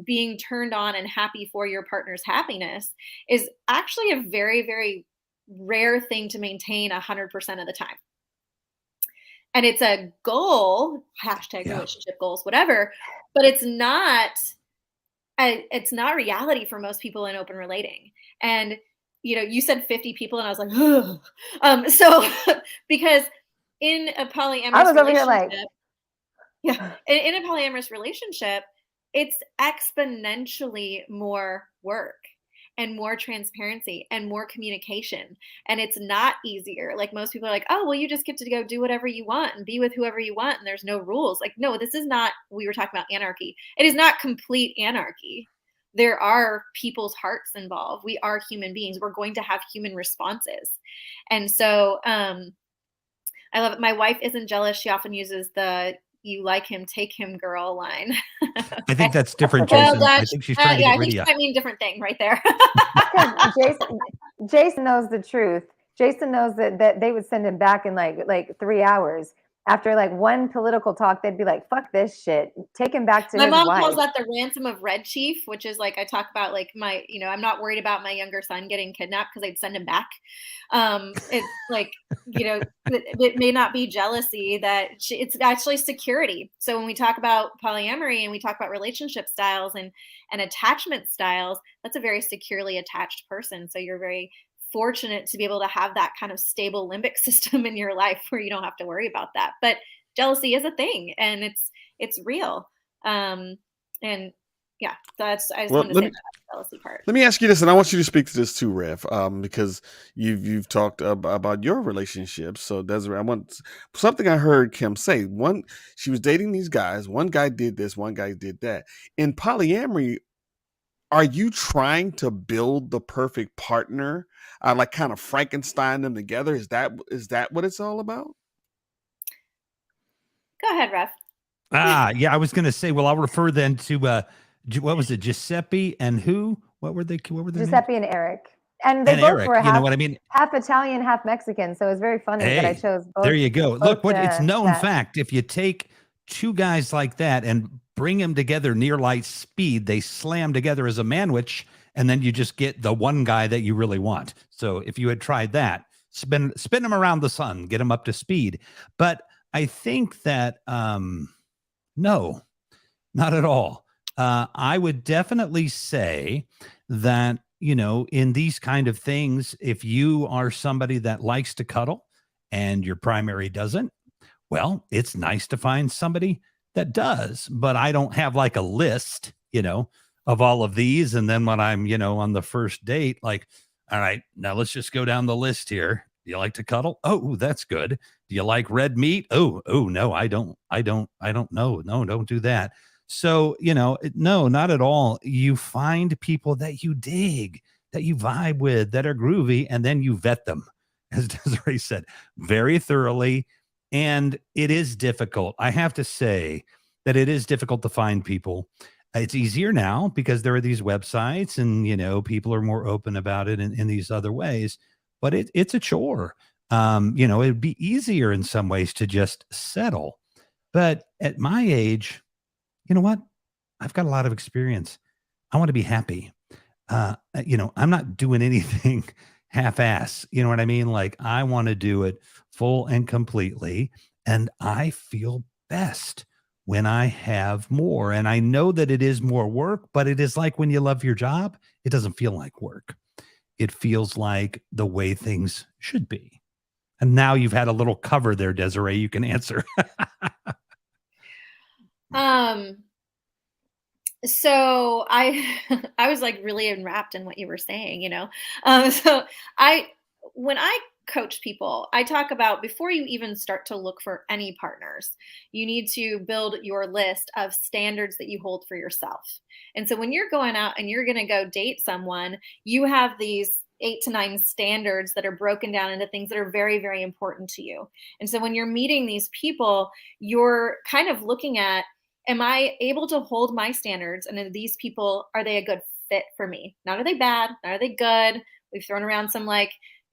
being turned on and happy for your partner's happiness, is actually a very, very rare thing to maintain 100% of the time. And it's a goal, hashtag Yeah. relationship goals, whatever, but it's not reality for most people in open relating. And you said 50 people, and I was like, ugh. So because in a I polyamorous was over here like, relationship, yeah, in a polyamorous relationship, it's exponentially more work and more transparency and more communication. And it's not easier. Like most people are like, oh, well, you just get to go do whatever you want and be with whoever you want. And there's no rules. Like, no, this is not, we were talking about anarchy. It is not complete anarchy. There are people's hearts involved. We are human beings. We're going to have human responses. And so I love it. My wife isn't jealous. She often uses the "you like him, take him, girl" line. I think that's different, Well, Jason. I think she's trying to yeah, get I rid think of she you. might mean a different thing right there. because Jason knows the truth. Jason knows that they would send him back in like 3 hours. After like one political talk, they'd be like, fuck this shit. Take him back to My his mom wife. calls that the ransom of Red Chief, which is like I talk about like my, I'm not worried about my younger son getting kidnapped because I'd send him back. It's like, it may not be jealousy it's actually security. So when we talk about polyamory and we talk about relationship styles and attachment styles, that's a very securely attached person. So you're very fortunate to be able to have that kind of stable limbic system in your life where you don't have to worry about that. But jealousy is a thing and it's real. And yeah, so I just wanted to say that jealousy part. Let me ask you this, and I want you to speak to this too, Rev, because you've talked about your relationships. So Desiree, I want something I heard Kim say. She was dating these guys. One guy did this, one guy did that. In polyamory, are you trying to build the perfect partner? Like kind of Frankenstein them together? Is that what it's all about? Go ahead, Ref. Yeah, I was going to say, well, I'll refer then to, what was it? Giuseppe and who? What were their Giuseppe names? and Eric. And they And both Eric, were you know what I mean? half Italian, half Mexican. So it was very funny that I Hey, chose both. there you go. Look, what it's known that. fact. If you take two guys like that and bring them together near light speed, they slam together as a manwich, and then you just get the one guy that you really want. So if you had tried that, spin them around the sun, get them up to speed. But I think that no, not at all. I would definitely say that, in these kind of things, if you are somebody that likes to cuddle and your primary doesn't, well, it's nice to find somebody that does. But I don't have like a list, of all of these. And then when I'm, on the first date, like, all right, now let's just go down the list here. Do you like to cuddle? Oh, that's good. Do you like red meat? Oh, no, I don't know. No, don't do that. So, no, not at all. You find people that you dig, that you vibe with, that are groovy, and then you vet them, as Desiree said, very thoroughly. And it is difficult. I have to say that it is difficult to find people. It's easier now because there are these websites and, people are more open about it in these other ways, but it's a chore. It'd be easier in some ways to just settle. But at my age, you know what? I've got a lot of experience. I want to be happy. I'm not doing anything half-ass. You know what I mean? Like I want to do it full and completely. And I feel best when I have more. And I know that it is more work, but it is like when you love your job, it doesn't feel like work. It feels like the way things should be. And now you've had a little cover there, Desiree. You can answer. So I was like really enwrapped in what you were saying, So when I coach people, I talk about before you even start to look for any partners, you need to build your list of standards that you hold for yourself. And so when you're going out and you're going to go date someone, you have these 8 to 9 standards that are broken down into things that are very, very important to you. And so when you're meeting these people, you're kind of looking at, am I able to hold my standards? And are these people, are they a good fit for me? Not are they bad? Not are they good? We've thrown around some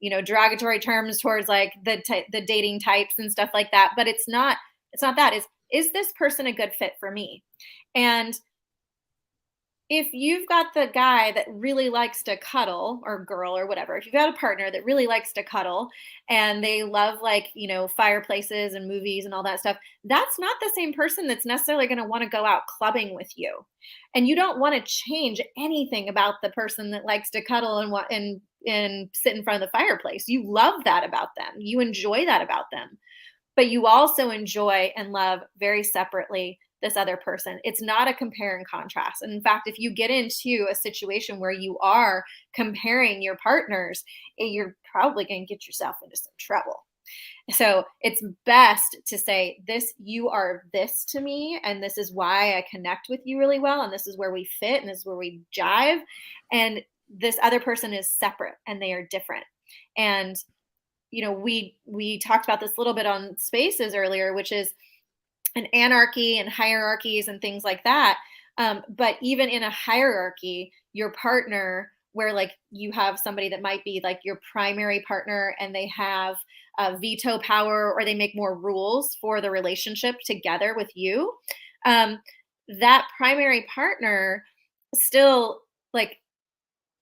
derogatory terms towards like the dating types and stuff like that. But it's not that. Is this person a good fit for me? And if you've got the guy that really likes to cuddle, or girl or whatever, if you've got a partner that really likes to cuddle and they love fireplaces and movies and all that stuff, that's not the same person that's necessarily going to want to go out clubbing with you. And you don't want to change anything about the person that likes to cuddle and sit in front of the fireplace. You love that about them. You enjoy that about them. But you also enjoy and love very separately this other person. It's not a compare and contrast. And in fact, if you get into a situation where you are comparing your partners, you're probably going to get yourself into some trouble. So it's best to say, you are this to me, and this is why I connect with you really well, and this is where we fit, and this is where we jive. And this other person is separate, and they are different. And we talked about this a little bit on Spaces earlier, which is an anarchy and hierarchies and things like that. But even in a hierarchy, your partner, where you have somebody that might be like your primary partner and they have veto power, or they make more rules for the relationship together with you, that primary partner still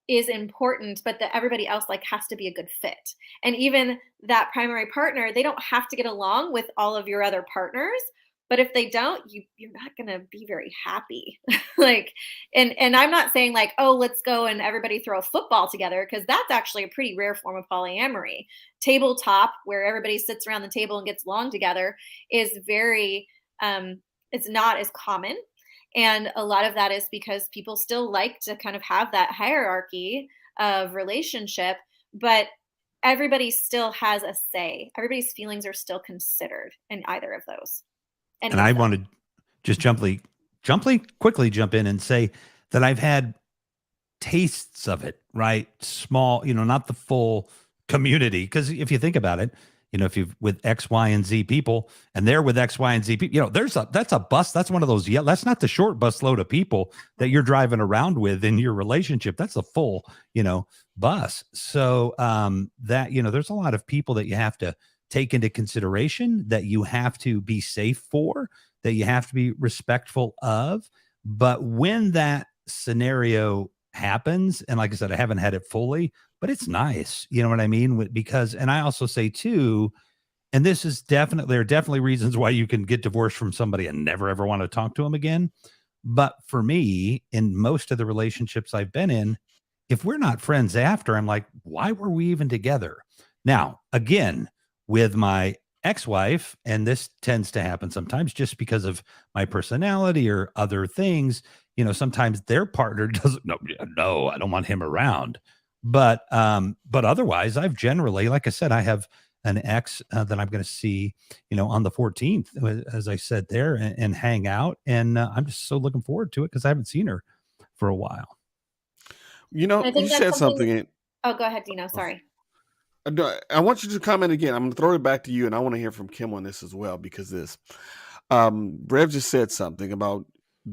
is important, but that everybody else has to be a good fit. And even that primary partner, they don't have to get along with all of your other partners. But if they don't, you're not going to be very happy. And I'm not saying oh, let's go and everybody throw a football together, because that's actually a pretty rare form of polyamory. Tabletop, where everybody sits around the table and gets along together, is very, it's not as common. And a lot of that is because people still like to kind of have that hierarchy of relationship, but everybody still has a say. Everybody's feelings are still considered in either of those. And I want to just quickly jump in and say that I've had tastes of it, right? Small, not the full community. Because if you think about it, if you've with X, Y, and Z people, and they're with X, Y, and Z people, that's a bus. That's one of those. Yeah, that's not the short bus load of people that you're driving around with in your relationship. That's a full, bus. So that, there's a lot of people that you have to take into consideration, that you have to be safe for, that you have to be respectful of. But when that scenario happens, and like I said, I haven't had it fully, but it's nice. You know what I mean? Because, and I also say too, and this is there are definitely reasons why you can get divorced from somebody and never ever want to talk to them again. But for me, in most of the relationships I've been in, if we're not friends after, I'm like, why were we even together? Now, again, with my ex-wife, and this tends to happen sometimes just because of my personality or other things, sometimes their partner doesn't, no, I don't want him around. But otherwise, I've generally, like I said, I have an ex that I'm going to see, on the 14th, as I said there, and hang out. And I'm just so looking forward to it, because I haven't seen her for a while. I think you said something. Oh, go ahead, Dino. Sorry. I want you to comment again. I'm going to throw it back to you, and I want to hear from Kim on this as well, because Rev just said something about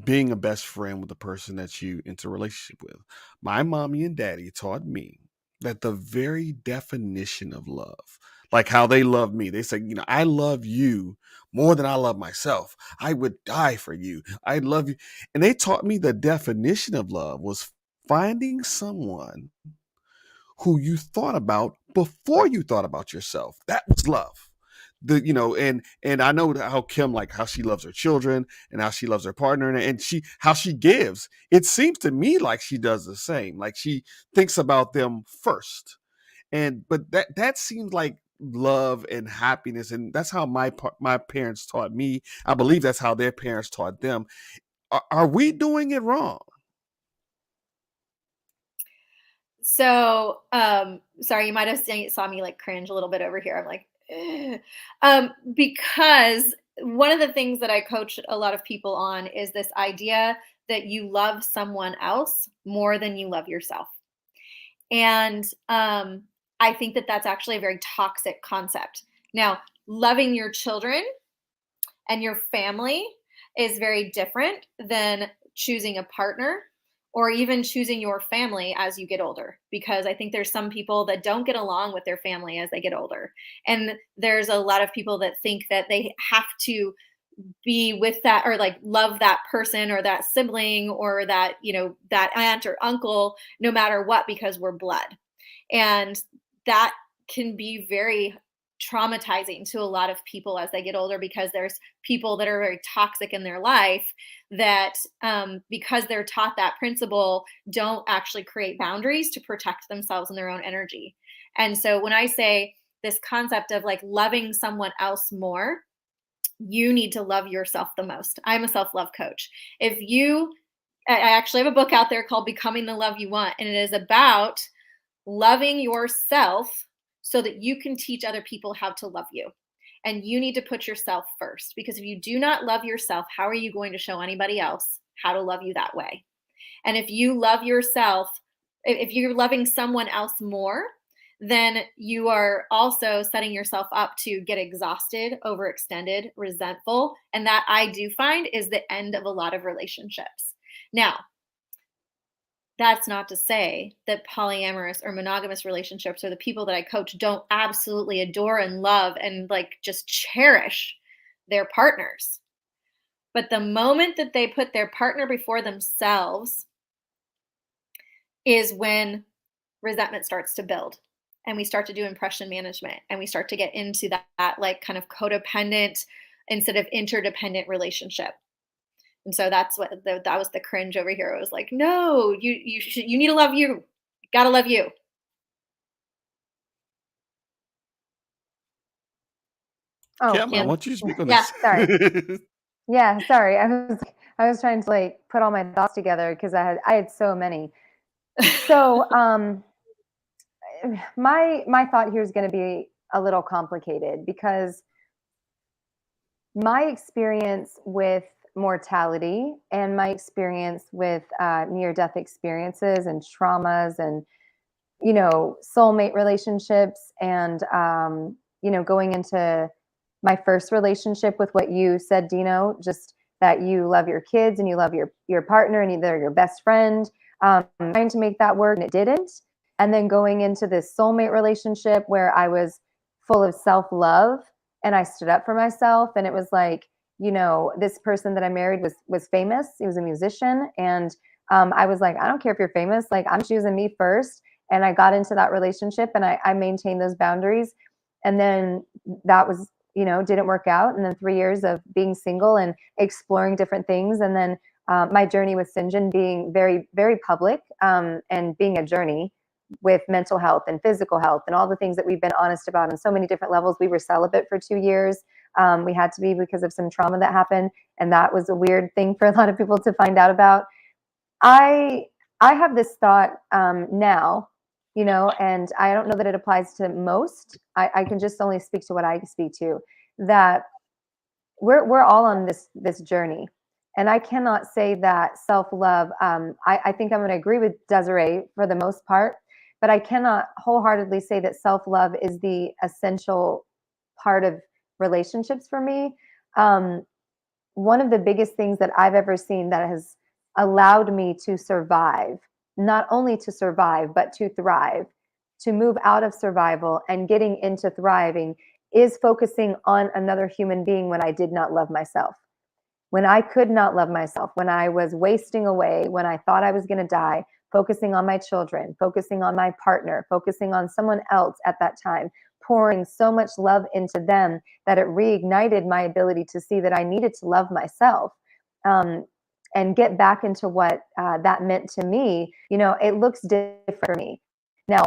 being a best friend with the person that you into a relationship with. My mommy and daddy taught me that the very definition of love, like how they love me, they say, I love you more than I love myself. I would die for you. I love you. And they taught me the definition of love was finding someone who you thought about before you thought about yourself. That was love. And I know how Kim, how she loves her children and how she loves her partner, and how she gives. It seems to me like she does the same. Like she thinks about them first. But that seems like love and happiness, and that's how my parents taught me. I believe that's how their parents taught them. Are we doing it wrong? So, sorry, you might have saw me like cringe a little bit over here. I'm like, because one of the things that I coach a lot of people on is this idea that you love someone else more than you love yourself. And I think that that's actually a very toxic concept. Now, loving your children and your family is very different than choosing a partner or even choosing your family as you get older, because I think there's some people that don't get along with their family as they get older. And there's a lot of people that think that they have to be with that or like love that person or that sibling or that, that aunt or uncle, no matter what, because we're blood. And that can be very traumatizing to a lot of people as they get older, because there's people that are very toxic in their life that because they're taught that principle, don't actually create boundaries to protect themselves and their own energy. And so when I say this concept of like loving someone else more, you need to love yourself the most. I'm a self-love coach. I actually have a book out there called Becoming the Love You Want, and it is about loving yourself so that you can teach other people how to love you. And you need to put yourself first, because if you do not love yourself, how are you going to show anybody else how to love you that way? And if you love yourself, if you're loving someone else more, then you are also setting yourself up to get exhausted, overextended, resentful. And that, I do find, is the end of a lot of relationships. Now, that's not to say that polyamorous or monogamous relationships or the people that I coach don't absolutely adore and love and like just cherish their partners. But the moment that they put their partner before themselves is when resentment starts to build. And we start to do impression management, and we start to get into that like kind of codependent instead of interdependent relationship. And so that's what that was the cringe over here. It was like, no, you need to love you. You gotta love you. Oh, Kim, I Kim. want you to speak on Yeah, this. sorry. Yeah, sorry. I was trying to like put all my thoughts together because I had so many. So my thought here is going to be a little complicated, because my experience with mortality and my experience with near-death experiences and traumas and soulmate relationships and going into my first relationship with what you said, Dino, just that you love your kids and you love your partner and they're your best friend, trying to make that work and it didn't. And then going into this soulmate relationship where I was full of self-love and I stood up for myself, and it was like, this person that I married was famous. He was a musician, and I was like, I don't care if you're famous, like I'm choosing me first. And I got into that relationship and I maintained those boundaries. And then that was, didn't work out. And then 3 years of being single and exploring different things. And then my journey with Sinjin being very, very public, and being a journey with mental health and physical health and all the things that we've been honest about on so many different levels. We were celibate for 2 years. We had to be because of some trauma that happened. And that was a weird thing for a lot of people to find out about. I have this thought now, and I don't know that it applies to most. I can just only speak to what I speak to, that we're all on this journey. And I cannot say that self-love, I think I'm going to agree with Deseere for the most part, but I cannot wholeheartedly say that self-love is the essential part of relationships for me. One of the biggest things that I've ever seen that has allowed me to survive, not only to survive, but to thrive, to move out of survival and getting into thriving, is focusing on another human being when I did not love myself. When I could not love myself, when I was wasting away, when I thought I was going to die, focusing on my children, focusing on my partner, focusing on someone else at that time, pouring so much love into them that it reignited my ability to see that I needed to love myself, and get back into what that meant to me. It looks different for me. Now,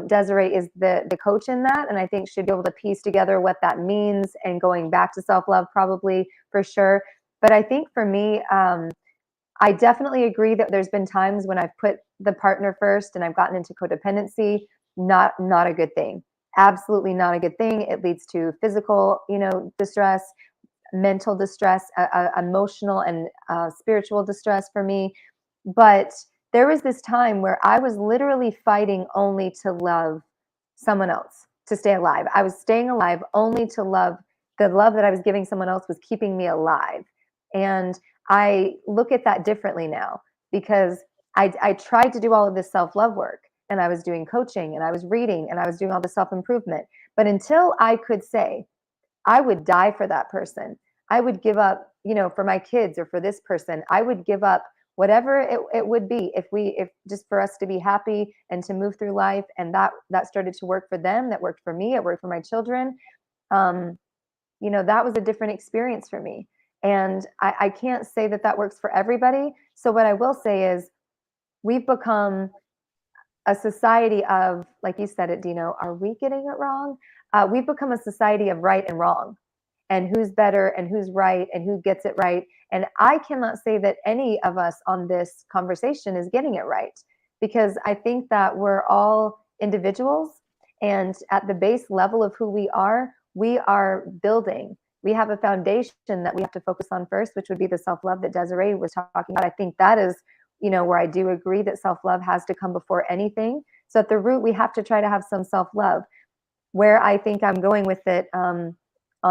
Deseere is the coach in that, and I think she'd be able to piece together what that means and going back to self-love probably for sure. But I think for me, I definitely agree that there's been times when I've put the partner first and I've gotten into codependency, not a good thing. Absolutely not a good thing. It leads to physical, distress, mental distress, emotional and spiritual distress for me. But there was this time where I was literally fighting only to love someone else, to stay alive. I was staying alive only to love. The love that I was giving someone else was keeping me alive. And I look at that differently now, because I tried to do all of this self-love work, and I was doing coaching and I was reading and I was doing all the self-improvement. But until I could say, I would die for that person, I would give up, for my kids or for this person, I would give up whatever it would be if just for us to be happy and to move through life. And that started to work for them. That worked for me. It worked for my children. That was a different experience for me. And I can't say that works for everybody. So what I will say is, we've become a society of, like you said it, Dino, are we getting it wrong? We've become a society of right and wrong, and who's better and who's right and who gets it right. And I cannot say that any of us on this conversation is getting it right, because I think that we're all individuals, and at the base level of who we are building. We have a foundation that we have to focus on first, which would be the self-love that Deseere was talking about. I think that is, where I do agree that self-love has to come before anything. So at the root, we have to try to have some self-love. Where I think I'm going with it, on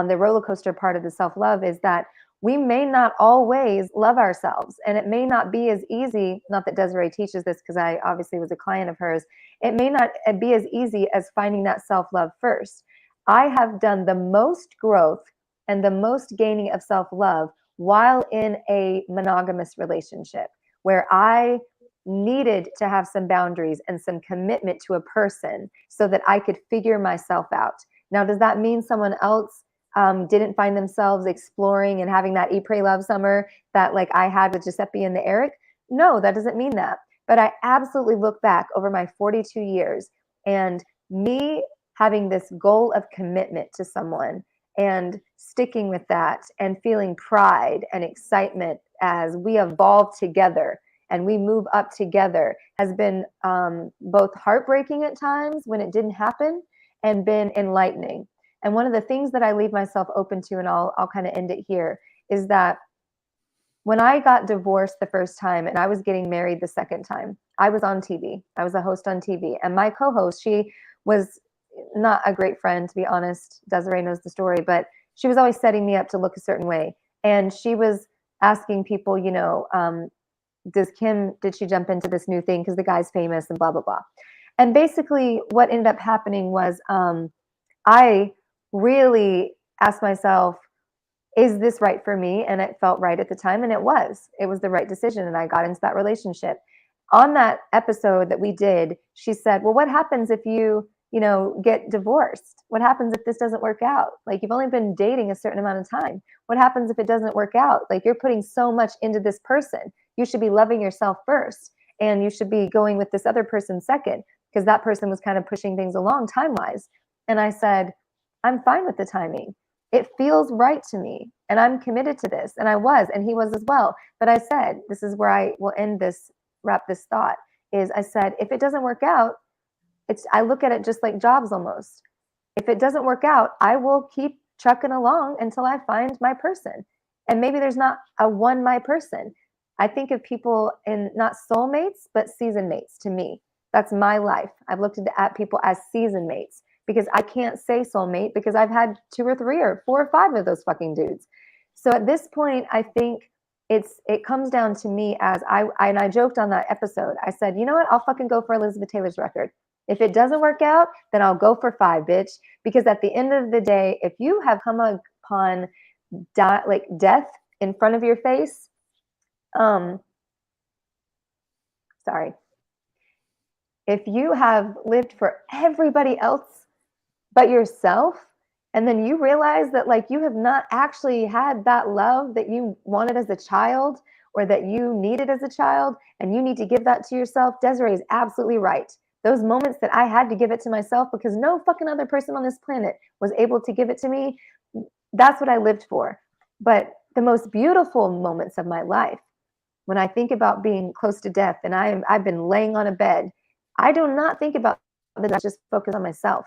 the roller coaster part of the self-love, is that we may not always love ourselves, and it may not be as easy. Not that Deseere teaches this, because I obviously was a client of hers. It may not be as easy as finding that self-love first. I have done the most growth and the most gaining of self-love while in a monogamous relationship, where I needed to have some boundaries and some commitment to a person so that I could figure myself out. Now, does that mean someone else didn't find themselves exploring and having that eat, pray, love summer that like I had with Giuseppe and the Eric? No, that doesn't mean that. But I absolutely look back over my 42 years, and me having this goal of commitment to someone and sticking with that and feeling pride and excitement as we evolve together and we move up together has been both heartbreaking at times when it didn't happen, and been enlightening. And one of the things that I leave myself open to, and I'll kind of end it here, is that when I got divorced the first time and I was getting married the second time, I was on TV. I was a host on TV. And my co-host, she was not a great friend, to be honest. Deseere knows the story, but she was always setting me up to look a certain way. And she was asking people, did she jump into this new thing because the guy's famous and blah, blah, blah. And basically what ended up happening was I really asked myself, is this right for me? And it felt right at the time. And it was the right decision. And I got into that relationship. On that episode that we did, she said, well, what happens if you get divorced? What happens if this doesn't work out? Like, you've only been dating a certain amount of time. What happens if it doesn't work out? Like, you're putting so much into this person. You should be loving yourself first, and you should be going with this other person second, because that person was kind of pushing things along time-wise. And I said, I'm fine with the timing. It feels right to me, and I'm committed to this. And I was, and he was as well. But I said, this is where I will wrap this thought, is I said, if it doesn't work out, I look at it just like jobs almost. If it doesn't work out, I will keep trucking along until I find my person. And maybe there's not a one my person. I think of people in not soulmates, but season mates to me. That's my life. I've looked at people as season mates, because I can't say soulmate because I've had 2 or 3 or 4 or 5 of those fucking dudes. So at this point, I think it comes down to me as I joked on that episode. I said, you know what? I'll fucking go for Elizabeth Taylor's record. If it doesn't work out, then I'll go for 5, bitch. Because at the end of the day, if you have come upon death in front of your face, if you have lived for everybody else but yourself, and then you realize that like you have not actually had that love that you wanted as a child or that you needed as a child, and you need to give that to yourself, Deseere is absolutely right. Those moments that I had to give it to myself because no fucking other person on this planet was able to give it to me, that's what I lived for. But the most beautiful moments of my life when I think about being close to death and I've been laying on a bed, I do not think about that. I just focus on myself.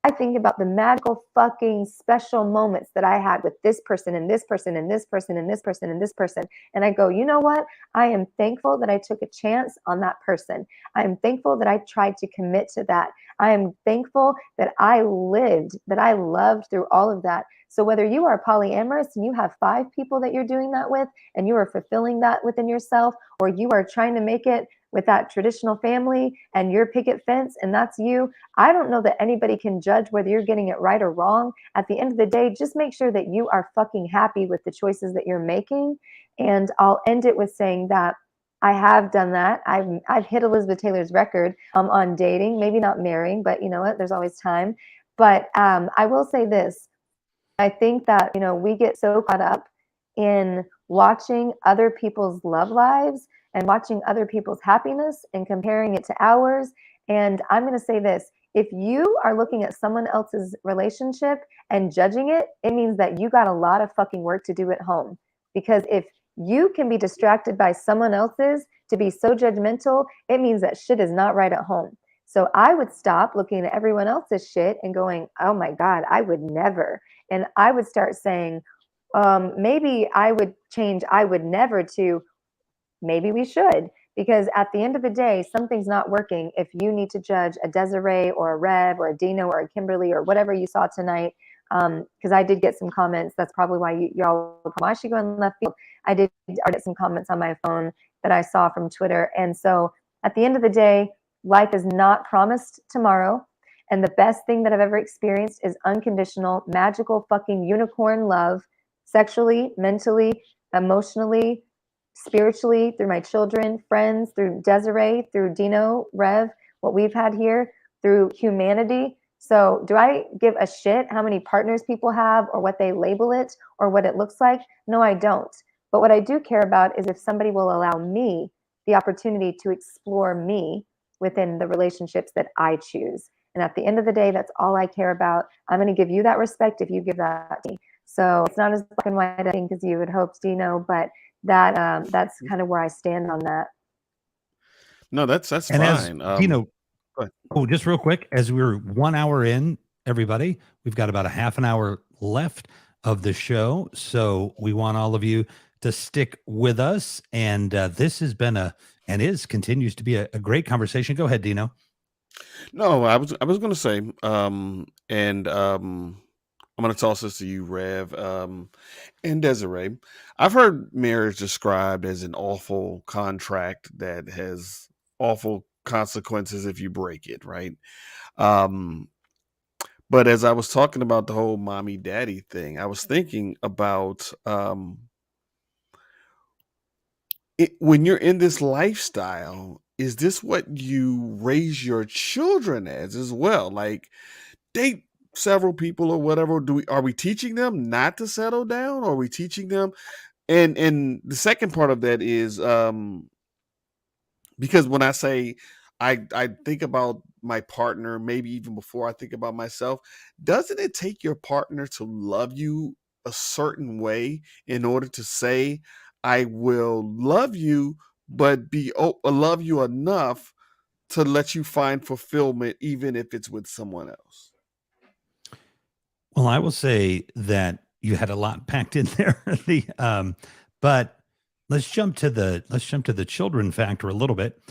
I think about the magical fucking special moments that I had with this person and this person and this person and this person and this person. And I go, you know what? I am thankful that I took a chance on that person. I am thankful that I tried to commit to that. I am thankful that I lived, that I loved through all of that. So whether you are polyamorous and you have 5 people that you're doing that with, and you are fulfilling that within yourself, or you are trying to make it with that traditional family and your picket fence, and that's you, I don't know that anybody can judge whether you're getting it right or wrong. At the end of the day, just make sure that you are fucking happy with the choices that you're making. And I'll end it with saying that I have done that. I've hit Elizabeth Taylor's record on dating, maybe not marrying, but you know what? There's always time. But I will say this. I think that, you know, we get so caught up in watching other people's love lives and watching other people's happiness and comparing it to ours. And I'm going to say this. If you are looking at someone else's relationship and judging it, it means that you got a lot of fucking work to do at home. Because if you can be distracted by someone else's to be so judgmental, it means that shit is not right at home. So I would stop looking at everyone else's shit and going, oh my God, I would never. And I would start saying, maybe I would change I would never to maybe we should. Because at the end of the day, something's not working if you need to judge a Deseere or a Rev or a Dino or a Kimberly or whatever you saw tonight. Because I did get some comments. That's probably why y'all, why is she going left field? I did get some comments on my phone that I saw from Twitter. And so at the end of the day, life is not promised tomorrow. And the best thing that I've ever experienced is unconditional, magical fucking unicorn love, sexually, mentally, emotionally, spiritually, through my children, friends, through Deseere, through Dino, Rev, what we've had here, through humanity. So do I give a shit how many partners people have or what they label it or what it looks like? No, I don't. But what I do care about is if somebody will allow me the opportunity to explore me within the relationships that I choose. And at the end of the day, that's all I care about. I'm going to give you that respect if you give that to me. So it's not as black and white, I think, as you would hope, Dino, but that's kind of where I stand on that. No, that's And fine. as Dino, just real quick, as we're 1 hour in, everybody, we've got about a half an hour left of the show. So we want all of you to stick with us. And this has been continues to be a great conversation. Go ahead, Dino. No, I was going to say, I'm going to toss this to you, Rev, and Deseere. I've heard marriage described as an awful contract that has awful consequences if you break it, right? But as I was talking about the whole mommy daddy thing, I was thinking about when you're in this lifestyle, is this what you raise your children as well? Like, date several people or whatever. Are we teaching them not to settle down, or are we teaching them? And the second part of that is because when I say I think about my partner, maybe even before I think about myself, doesn't it take your partner to love you a certain way in order to say, I will love you, but love you enough to let you find fulfillment, even if it's with someone else? Well, I will say that you had a lot packed in there. But let's jump to the children factor a little bit,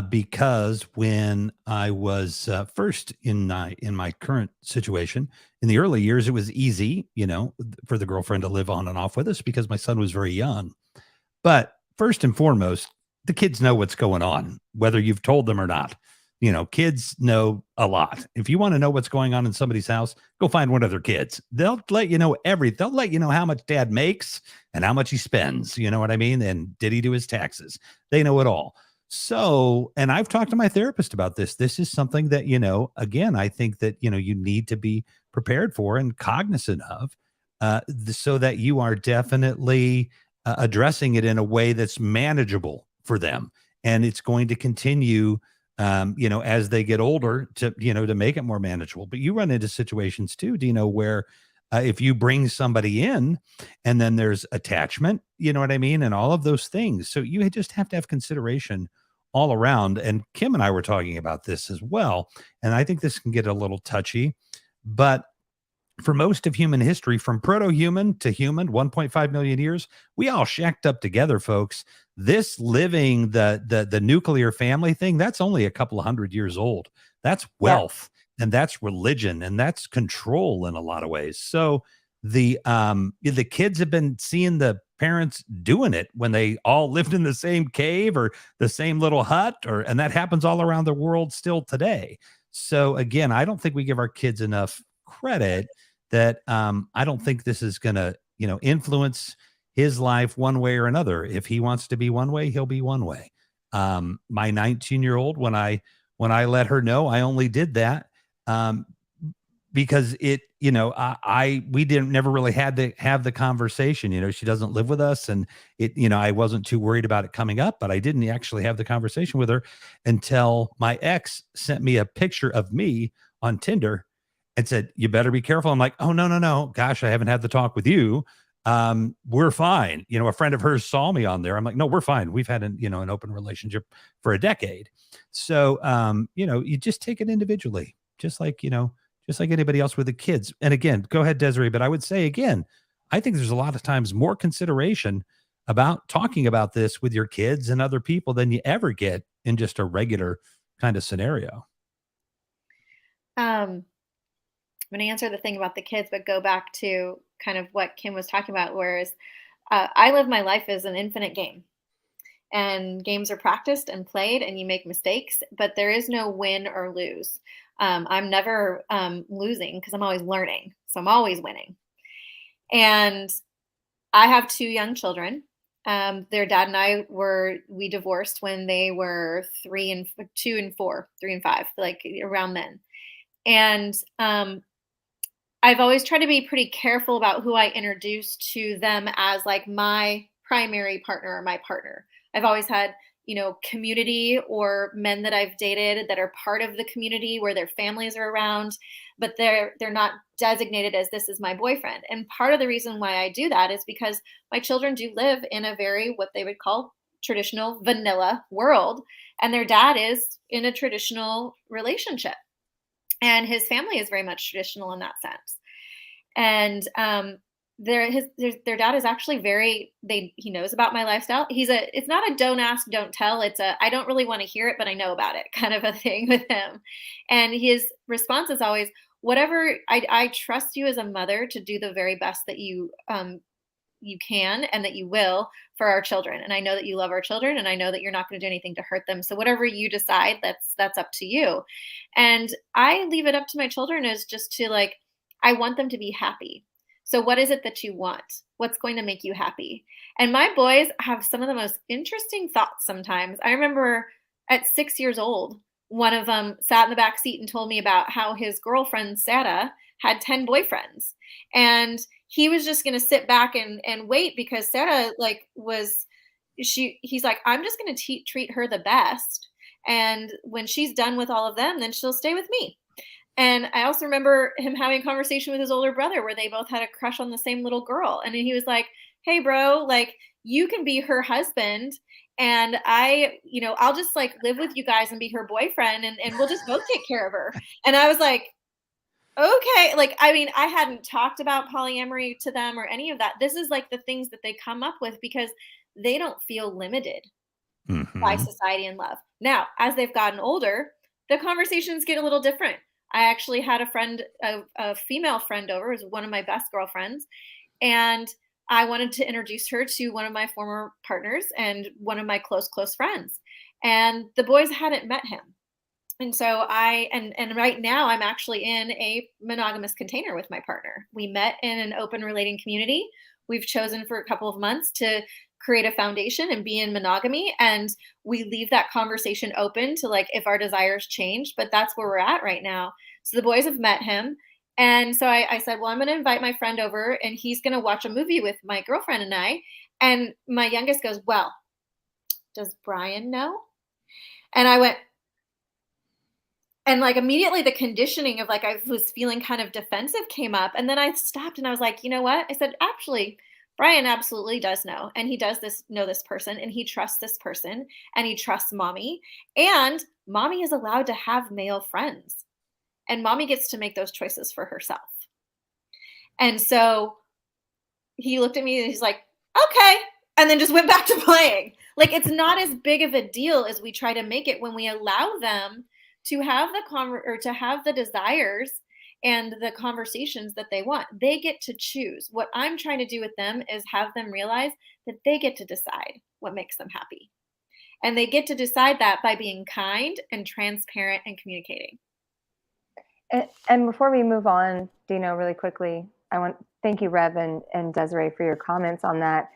because when I was first in my current situation, in the early years, it was easy, for the girlfriend to live on and off with us because my son was very young. But first and foremost, the kids know what's going on, whether you've told them or not. Kids know a lot. If you want to know what's going on in somebody's house, go find one of their kids. They'll let you know they'll let you know how much dad makes and how much he spends. You know what I mean? And did he do his taxes? They know it all. So, and I've talked to my therapist about this. This is something that, again, I think that, you need to be prepared for and cognizant of, so that you are definitely addressing it in a way that's manageable for them. And it's going to continue as they get older to make it more manageable. But you run into situations too, Dino, where if you bring somebody in, and then there's attachment, you know what I mean? And all of those things. So you just have to have consideration all around. And Kim and I were talking about this as well. And I think this can get a little touchy, but for most of human history, from proto-human to human, 1.5 million years, we all shacked up together, folks. This living the nuclear family thing, that's only a couple of 100 years old. That's wealth, and that's religion, and that's control in a lot of ways. So the kids have been seeing the parents doing it when they all lived in the same cave or the same little hut, and that happens all around the world still today. So again, I don't think we give our kids enough credit that I don't think this is going to, influence his life one way or another. If he wants to be one way, he'll be one way. My 19-year-old, when I let her know, I only did that because it, we never really had to have the conversation. She doesn't live with us, and I wasn't too worried about it coming up, but I didn't actually have the conversation with her until my ex sent me a picture of me on Tinder and said, "You better be careful." I'm like, "Oh, no. Gosh, I haven't had the talk with you. We're fine." A friend of hers saw me on there. I'm like, "No, we're fine. We've had an open relationship for a decade." So, you just take it individually, just like anybody else with the kids. And again, go ahead, Deseere. But I would say again, I think there's a lot of times more consideration about talking about this with your kids and other people than you ever get in just a regular kind of scenario. I'm going to answer the thing about the kids, but go back to kind of what Kim was talking about, whereas I live my life as an infinite game. And games are practiced and played, and you make mistakes, but there is no win or lose. I'm never losing because I'm always learning. So I'm always winning. And I have 2 young children. Their dad and I we divorced when they were 2 and 4, 3 and 5, like around then. And I've always tried to be pretty careful about who I introduce to them as like my primary partner or my partner. I've always had, community or men that I've dated that are part of the community where their families are around, but they're not designated as this is my boyfriend. And part of the reason why I do that is because my children do live in a very, what they would call traditional vanilla world. And their dad is in a traditional relationship. And his family is very much traditional in that sense. And their dad is actually he knows about my lifestyle. It's not a don't ask, don't tell. It's I don't really want to hear it, but I know about it kind of a thing with him. And his response is always, whatever, I trust you as a mother to do the very best that you can and that you will for our children. And I know that you love our children, and I know that you're not going to do anything to hurt them. So whatever you decide, that's up to you. And I leave it up to my children as just to I want them to be happy. So what is it that you want? What's going to make you happy? And my boys have some of the most interesting thoughts sometimes. I remember at 6 years old, one of them sat in the back seat and told me about how his girlfriend, Sarah, had 10 boyfriends. And he was just going to sit back and wait because Sarah he's like, I'm just going to treat her the best. And when she's done with all of them, then she'll stay with me. And I also remember him having a conversation with his older brother where they both had a crush on the same little girl. And he was like, hey, bro, you can be her husband. And I'll just live with you guys and be her boyfriend. And we'll just both take care of her. And I was like, okay. I hadn't talked about polyamory to them or any of that. This is the things that they come up with because they don't feel limited by society and love. Now, as they've gotten older, the conversations get a little different. I actually had a female friend over, who's one of my best girlfriends, and I wanted to introduce her to one of my former partners and one of my close friends. And the boys hadn't met him. And so and right now I'm actually in a monogamous container with my partner. We met in an open relating community. We've chosen for a couple of months to create a foundation and be in monogamy. And we leave that conversation open to if our desires change, but that's where we're at right now. So the boys have met him. And so I said, well, I'm going to invite my friend over and he's going to watch a movie with my girlfriend and I. And my youngest goes, well, does Brian know? And I went, And like immediately the conditioning of like I was feeling kind of defensive came up. And then I stopped and I was like, you know what? I said, actually, Brian absolutely does know. And he does know this person and he trusts this person and he trusts mommy. And mommy is allowed to have male friends. And mommy gets to make those choices for herself. And so he looked at me and he's like, okay. And then just went back to playing. Like, it's not as big of a deal as we try to make it when we allow them to have to have the desires and the conversations that they want. They get to choose. What I'm trying to do with them is have them realize that they get to decide what makes them happy. And they get to decide that by being kind and transparent and communicating. And before we move on, Dino, really quickly, thank you, Rev and Deseere, for your comments on that.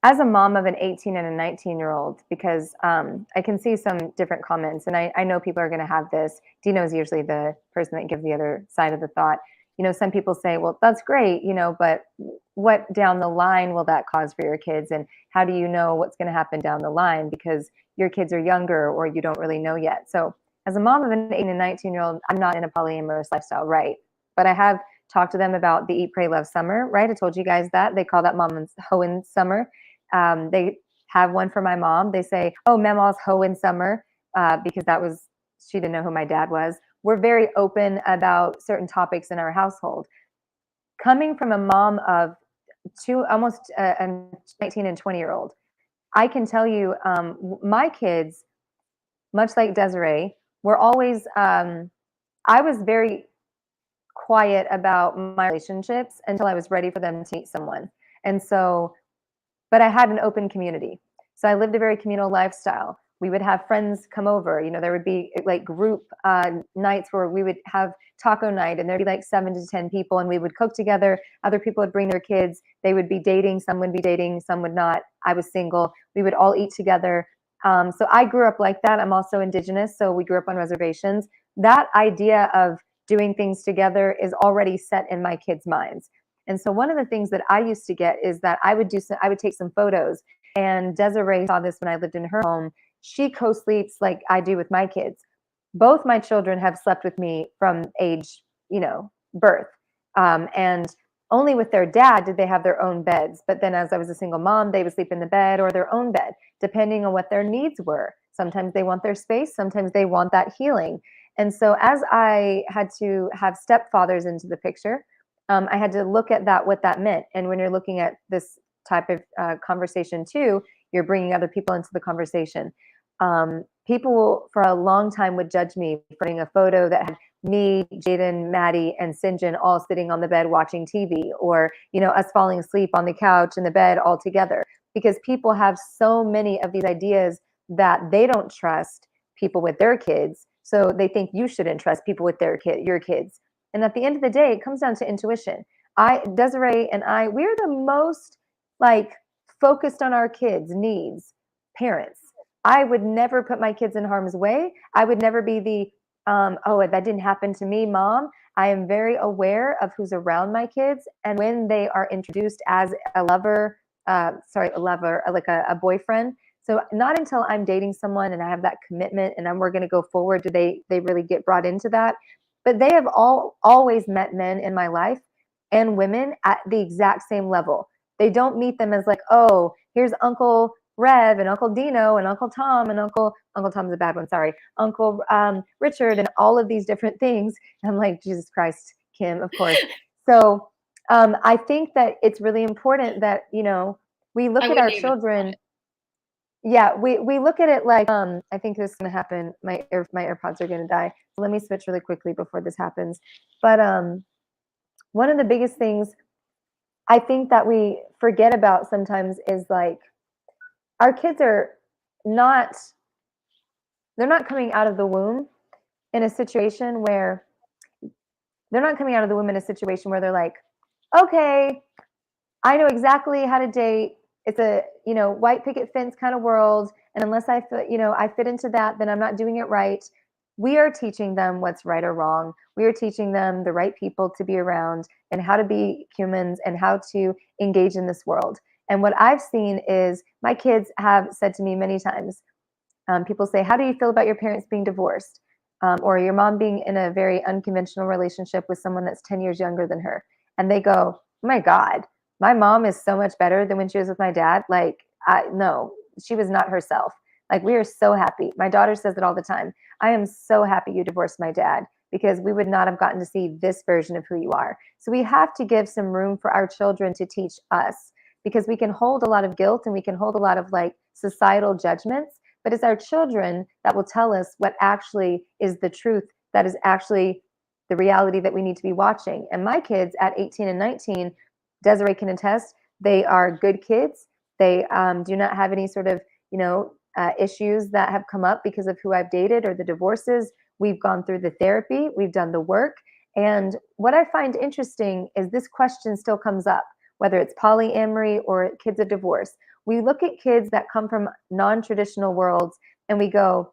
As a mom of an 18 and a 19-year-old, because I can see some different comments, and I know people are going to have this. Dino is usually the person that gives the other side of the thought. You know, some people say, well, that's great, you know, but what down the line will that cause for your kids? And how do you know what's going to happen down the line? Because your kids are younger or you don't really know yet. So as a mom of an 18 and 19-year-old, I'm not in a polyamorous lifestyle, right? But I have talked to them about the Eat, Pray, Love Summer, right? I told you guys that. They call that Mama's Hoeing Summer. They have one for my mom. They say, oh, Mama's Hoeing Summer, because she didn't know who my dad was. We're very open about certain topics in our household. Coming from a mom of almost a 19 and 20-year-old, I can tell you my kids, much like Deseere, were always, I was very quiet about my relationships until I was ready for them to meet someone. And so, but I had an open community. So I lived a very communal lifestyle. We would have friends come over, you know, there would be like group nights where we would have taco night and there'd be like 7 to 10 people and we would cook together. Other people would bring their kids. They would be dating. Some would be dating, some would not. I was single. We would all eat together. So I grew up like that. I'm also Indigenous, so we grew up on reservations. That idea of doing things together is already set in my kids' minds. And so one of the things that I used to get is that I would take some photos, and Deseere saw this when I lived in her home. She co-sleeps like I do with my kids. Both my children have slept with me from age, birth. And only with their dad did they have their own beds. But then as I was a single mom, they would sleep in the bed or their own bed, depending on what their needs were. Sometimes they want their space. Sometimes they want that healing. And so as I had to have stepfathers into the picture, I had to look at what that meant. And when you're looking at this type of conversation too, you're bringing other people into the conversation. People for a long time would judge me for putting a photo that had me, Jaden, Maddie, and Sinjin all sitting on the bed watching TV, or, us falling asleep on the couch in the bed all together, because people have so many of these ideas that they don't trust people with their kids. So they think you shouldn't trust people with your kids. And at the end of the day, it comes down to intuition. Deseere and we're the most focused on our kids' needs parents. I would never put my kids in harm's way. I would never be the, oh, that didn't happen to me, mom. I am very aware of who's around my kids. And when they are introduced as a boyfriend. So not until I'm dating someone and I have that commitment and we're going to go forward, do they really get brought into that. But they have always met men in my life and women at the exact same level. They don't meet them as oh, here's Uncle Rev and Uncle Dino and Uncle Tom and Uncle Tom's a bad one, sorry, Uncle Richard and all of these different things. And I'm like, Jesus Christ, Kim, of course. So I think that it's really important that, we look at our children. Yeah, we look at it I think this is going to happen. My AirPods are going to die. So let me switch really quickly before this happens. But one of the biggest things I think that we forget about sometimes is our kids are not coming out of the womb in a situation where they're like, okay, I know exactly how to date. It's a, white picket fence kind of world. And unless I fit into that, then I'm not doing it right. We are teaching them what's right or wrong. We are teaching them the right people to be around and how to be humans and how to engage in this world. And what I've seen is my kids have said to me many times, people say, how do you feel about your parents being divorced? or your mom being in a very unconventional relationship with someone that's 10 years younger than her, and they go, oh my God, my mom is so much better than when she was with my dad. Like, no, she was not herself. Like, we are so happy. My daughter says it all the time. I am so happy you divorced my dad, because we would not have gotten to see this version of who you are. So we have to give some room for our children to teach us, because we can hold a lot of guilt and we can hold a lot of like societal judgments, but it's our children that will tell us what actually is the truth, that is actually the reality that we need to be watching. And my kids at 18 and 19, Deseere can attest, they are good kids. They do not have any sort of, issues that have come up because of who I've dated or the divorces. We've gone through the therapy, we've done the work. And what I find interesting is this question still comes up, whether it's polyamory or kids of divorce. We look at kids that come from non-traditional worlds and we go,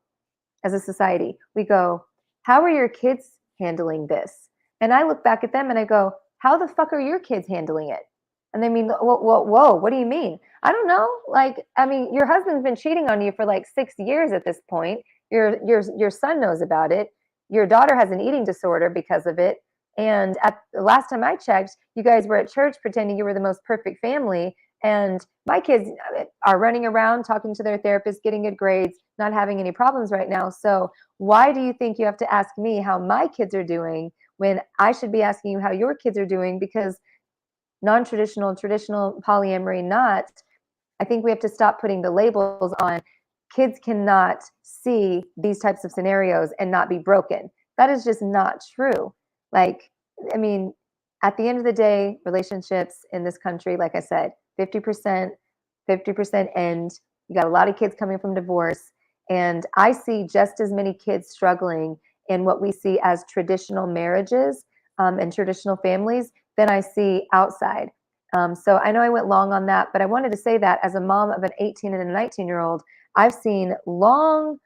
as a society, we go, how are your kids handling this? And I look back at them and I go, how the fuck are your kids handling it? And they mean, whoa, what do you mean? I don't know. Like, I mean, your husband's been cheating on you for like 6 years at this point. Your son knows about it. Your daughter has an eating disorder because of it. And at the last time I checked, you guys were at church pretending you were the most perfect family. And my kids are running around talking to their therapist, getting good grades, not having any problems right now. So why do you think you have to ask me how my kids are doing when I should be asking you how your kids are doing? Because non-traditional, traditional, polyamory, not, I think we have to stop putting the labels on. Kids cannot see these types of scenarios and not be broken. That is just not true. Like, I mean, at the end of the day, relationships in this country, like I said, 50% end. You got a lot of kids coming from divorce. And I see just as many kids struggling in what we see as traditional marriages and traditional families than I see outside. So I know I went long on that, but I wanted to say that as a mom of an 18 and a 19-year-old, I've seen long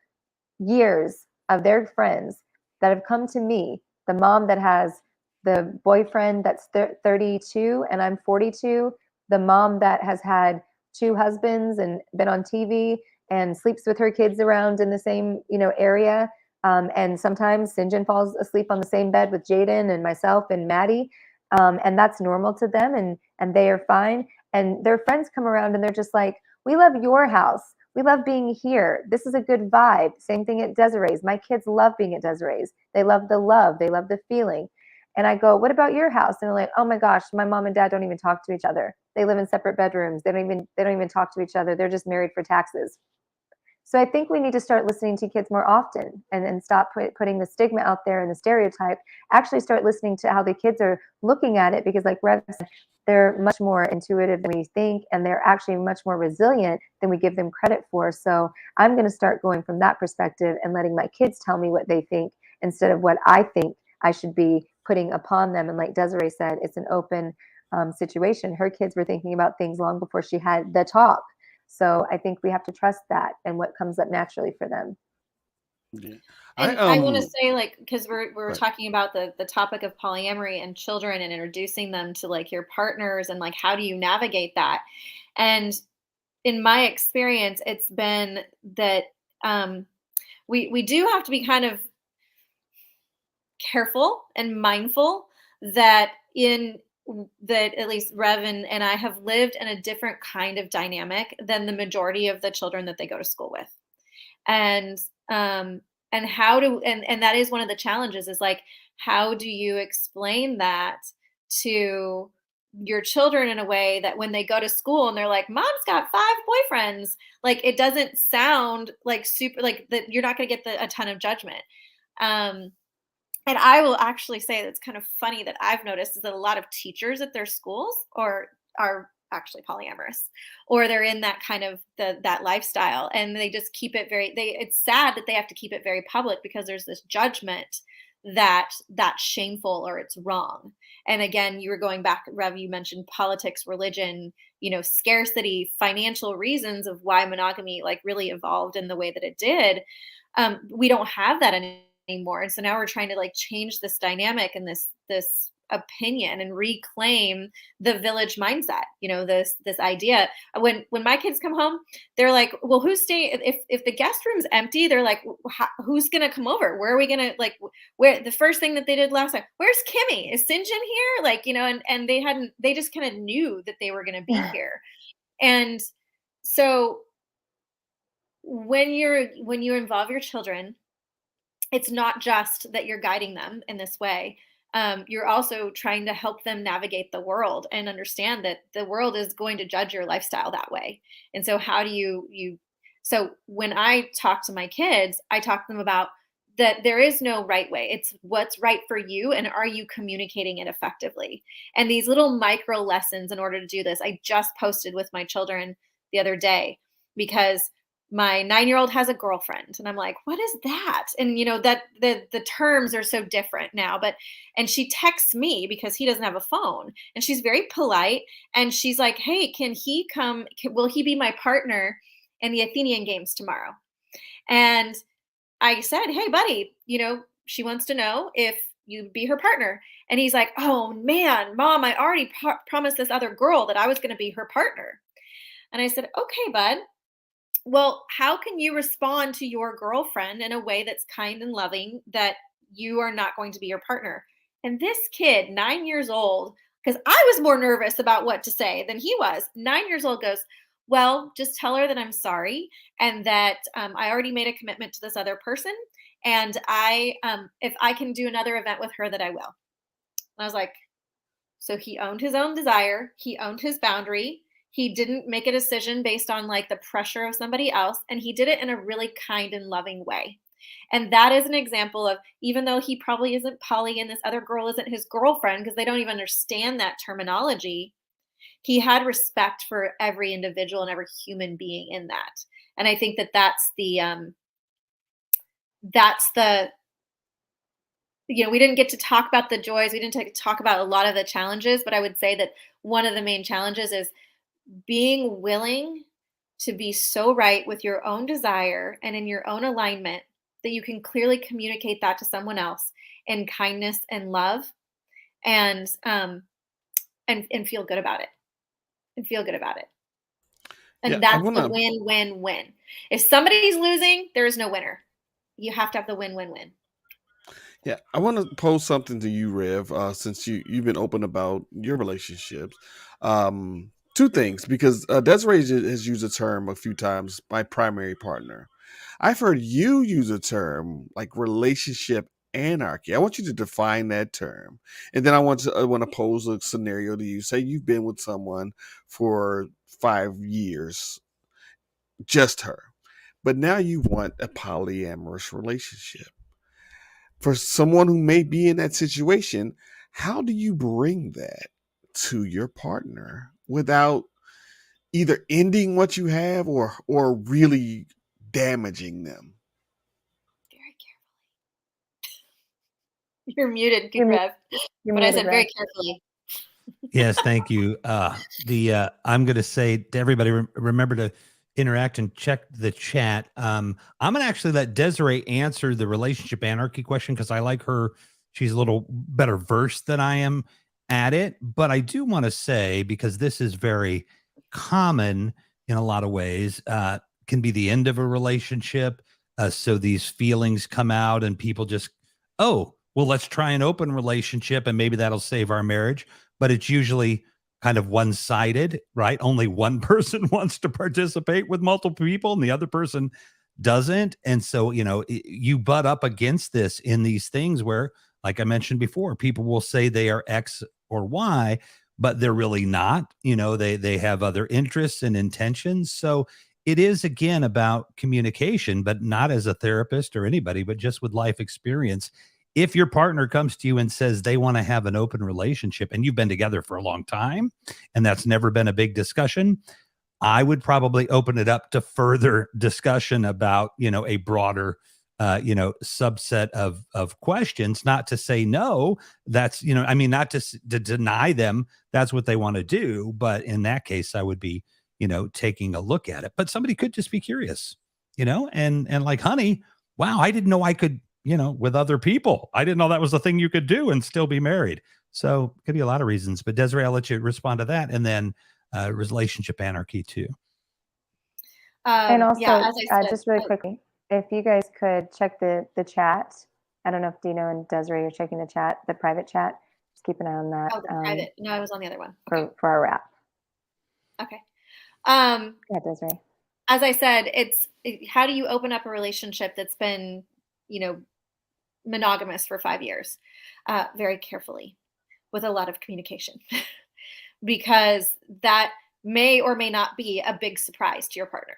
years of their friends that have come to me, the mom that has the boyfriend that's 32 and I'm 42, the mom that has had 2 husbands and been on TV and sleeps with her kids around in the same, area. And sometimes Sinjin falls asleep on the same bed with Jaden and myself and Maddie. And that's normal to them, and they are fine. And their friends come around and they're just like, we love your house. We love being here. This is a good vibe. Same thing at Desiree's. My kids love being at Desiree's. They love the love. They love the feeling. And I go, what about your house? And they're like, oh my gosh, my mom and dad don't even talk to each other. They live in separate bedrooms. They don't even talk to each other. They're just married for taxes. So I think we need to start listening to kids more often and stop putting the stigma out there and the stereotype. Actually start listening to how the kids are looking at it, because like Rev said, they're much more intuitive than we think, and they're actually much more resilient than we give them credit for. So I'm going to start going from that perspective and letting my kids tell me what they think instead of what I think I should be putting upon them. And like Deseere said, it's an open situation. Her kids were thinking about things long before she had the talk. So I think we have to trust that and what comes up naturally for them. Yeah. And I want to say, like, because we're Right. talking about the topic of polyamory and children and introducing them to like your partners and like how do you navigate that? And in my experience, it's been that we do have to be kind of careful and mindful that at least Rev and I have lived in a different kind of dynamic than the majority of the children that they go to school with. And that is one of the challenges, is like, how do you explain that to your children in a way that when they go to school and they're like, mom's got 5 boyfriends, like, it doesn't sound like super, like that you're not going to get a ton of judgment. And I will actually say that's kind of funny that I've noticed is that a lot of teachers at their schools are actually polyamorous, or they're in that kind of that lifestyle, and they just keep it it's sad that they have to keep it very public because there's this judgment that that's shameful or it's wrong. And again, you were going back, Rev, you mentioned politics, religion, scarcity, financial reasons of why monogamy like really evolved in the way that it did. We don't have that anymore. And so now we're trying to like change this dynamic and this opinion and reclaim the village mindset. This idea. When my kids come home, they're like, well, who's staying? If the guest room's empty, they're like, who's gonna come over? Where are we gonna, like, where? The first thing that they did last time, where's Kimmy? Is Sinjin here? Like, and they just kind of knew that they were gonna be here. And so when you involve your children, it's not just that you're guiding them in this way. You're also trying to help them navigate the world and understand that the world is going to judge your lifestyle that way. And so how do so when I talk to my kids, I talk to them about that there is no right way. It's what's right for you. And are you communicating it effectively? And these little micro lessons in order to do this, I just posted with my children the other day, because my 9-year-old has a girlfriend, and I'm like, what is that? And that the terms are so different now, and she texts me because he doesn't have a phone, and she's very polite. And she's like, hey, can he come? Will he be my partner in the Athenian games tomorrow? And I said, hey, buddy, she wants to know if you'd be her partner. And he's like, oh man, Mom, I already promised this other girl that I was going to be her partner. And I said, okay, bud. Well, how can you respond to your girlfriend in a way that's kind and loving that you are not going to be your partner? And this kid, 9 years old, because I was more nervous about what to say than he was, 9 years old, goes, well, just tell her that I'm sorry, and that I already made a commitment to this other person. And if I can do another event with her, that I will. And I was like, so he owned his own desire. He owned his boundary. He didn't make a decision based on like the pressure of somebody else. And he did it in a really kind and loving way. And that is an example of, even though he probably isn't poly and this other girl isn't his girlfriend, because they don't even understand that terminology, he had respect for every individual and every human being in that. And I think that that's the, we didn't get to talk about the joys. We didn't talk about a lot of the challenges, but I would say that one of the main challenges is being willing to be so right with your own desire and in your own alignment that you can clearly communicate that to someone else in kindness and love, and feel good about it. And that's the win-win-win. If somebody's losing, there is no winner. You have to have the win-win-win. Yeah, I want to pose something to you, Rev, since you've been open about your relationships. Two things, because Deseere has used the term a few times, my primary partner. I've heard you use a term like relationship anarchy. I want you to define that term. And then I want to pose a scenario to you. Say you've been with someone for 5 years, just her, but now you want a polyamorous relationship. For someone who may be in that situation, how do you bring that to your partner without either ending what you have or really damaging them? Very carefully. You're muted, good Rev. But I said very carefully. Yes, thank you. I'm going to say to everybody, remember to interact and check the chat. I'm going to actually let Deseere answer the relationship anarchy question, because I like her. She's a little better versed than I am at it. But I do want to say, because this is very common in a lot of ways, can be the end of a relationship. So these feelings come out and people just, oh, well, let's try an open relationship and maybe that'll save our marriage. But it's usually kind of one-sided, right? Only one person wants to participate with multiple people and the other person doesn't. And so, you butt up against this in these things where, like I mentioned before, people will say they are X or Y, but they're really not. They have other interests and intentions. So it is, again, about communication, but not as a therapist or anybody, but just with life experience. If your partner comes to you and says they want to have an open relationship and you've been together for a long time and that's never been a big discussion, I would probably open it up to further discussion about, a broader, subset of questions, not to say no. That's, not to deny them. That's what they want to do. But in that case, I would be, taking a look at it. But somebody could just be curious, and like, honey, wow, I didn't know I could, with other people. I didn't know that was a thing you could do and still be married. So it could be a lot of reasons, but Deseere, I'll let you respond to that. And then relationship anarchy too. And also, yeah, as I said, just really quickly, if you guys could check the chat. I don't know if Dino and Deseere are checking the chat, the private chat. Just keep an eye on that. Oh, the private. No, I was on the other one. Okay. For our wrap. Okay. Yeah, Deseere. As I said, how do you open up a relationship that's been, monogamous for 5 years? Very carefully, with a lot of communication, because that may or may not be a big surprise to your partner.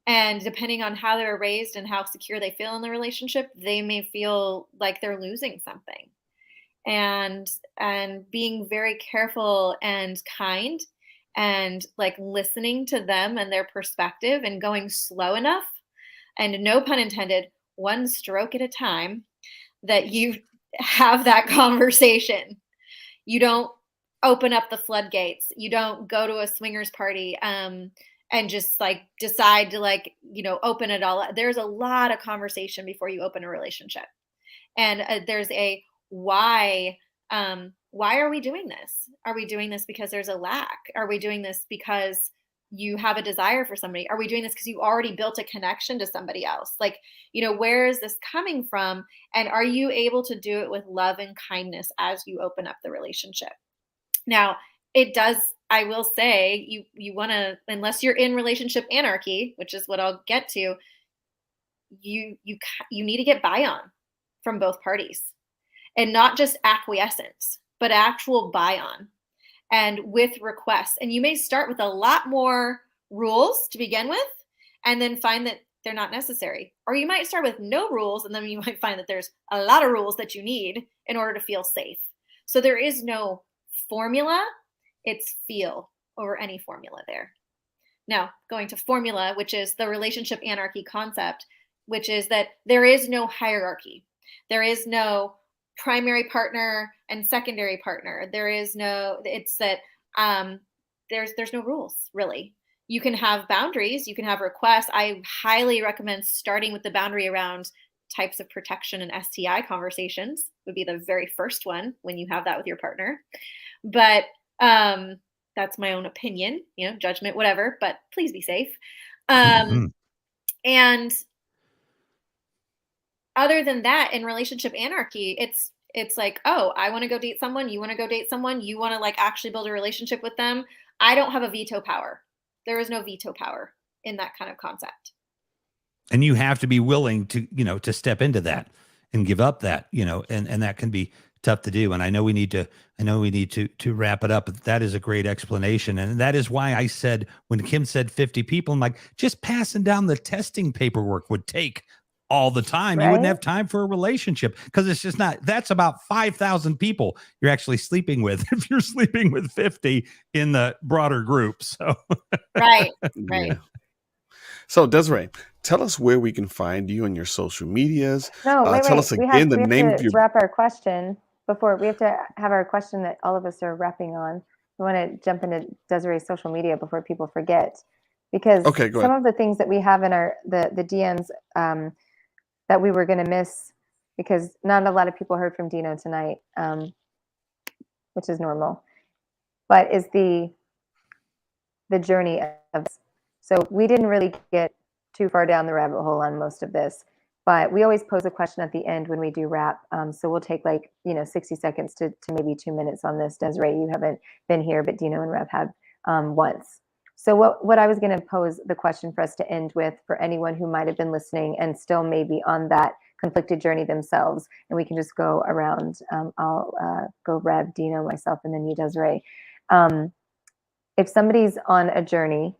And depending on how they're raised and how secure they feel in the relationship, they may feel like they're losing something. And being very careful and kind and like listening to them and their perspective and going slow enough, and no pun intended, one stroke at a time, that you have that conversation. You don't open up the floodgates. You don't go to a swingers party and just like decide to open it all up. There's a lot of conversation before you open a relationship. And there's a why. Why are we doing this? Are we doing this because there's a lack? Are we doing this because you have a desire for somebody? Are we doing this because you already built a connection to somebody else? Where is this coming from? And are you able to do it with love and kindness as you open up the relationship? Now, I will say, you want to, unless you're in relationship anarchy, which is what I'll get to, you need to get buy-on from both parties, and not just acquiescence, but actual buy-on, and with requests. And you may start with a lot more rules to begin with, and then find that they're not necessary. Or you might start with no rules, and then you might find that there's a lot of rules that you need in order to feel safe. So there is no formula. It's feel over any formula there. Now, going to formula, which is the relationship anarchy concept, which is that there is no hierarchy. There is no primary partner and secondary partner. There's no rules, really. You can have boundaries, you can have requests. I highly recommend starting with the boundary around types of protection and STI conversations would be the very first one when you have that with your partner. But that's my own opinion, judgment, whatever, but please be safe. And other than that, in relationship anarchy, it's like, oh, I want to go date someone. You want to go date someone. You want to actually build a relationship with them. I don't have a veto power. There is no veto power in that kind of concept. And you have to be willing to, to step into that and give up that, and that can be tough to do. And I know we need to wrap it up, but that is a great explanation. And that is why I said, when Kim said 50 people, I'm like, just passing down the testing paperwork would take all the time. Right? You wouldn't have time for a relationship, because it's just not, that's about 5,000 people you're actually sleeping with if you're sleeping with 50 in the broader group. So right. Yeah. So Deseere, tell us where we can find you on your social medias. No, wait. Tell us again the name of your. Wrap our question before we have to have our question that all of us are wrapping on. We want to jump into Deseere's social media before people forget, because some of the things that we have in the DMs that we were going to miss, because not a lot of people heard from Dino tonight, which is normal, but is the journey of. So we didn't really get too far down the rabbit hole on most of this, but we always pose a question at the end when we do wrap. So we'll take 60 seconds to maybe 2 minutes on this. Deseere, you haven't been here, but Dino and Rev have once. So what I was going to pose the question for us to end with, for anyone who might have been listening and still maybe on that conflicted journey themselves, and we can just go around. I'll go Rev, Dino, myself, and then you, Deseere. If somebody's on a journey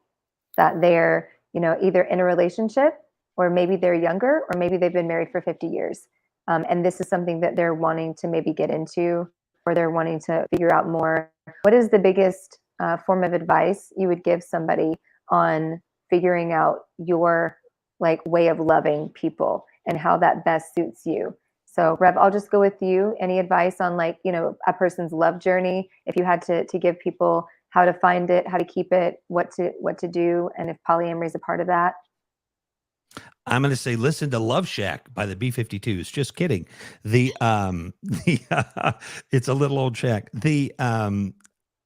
that they're, either in a relationship, or maybe they're younger, or maybe they've been married for 50 years. And this is something that they're wanting to maybe get into, or they're wanting to figure out more. What is the biggest form of advice you would give somebody on figuring out your way of loving people and how that best suits you? So Rev, I'll just go with you. Any advice on a person's love journey, if you had to give people how to find it, how to keep it, what to do, and if polyamory is a part of that? I'm going to say listen to Love Shack by the B-52s. Just kidding. It's a little old shack.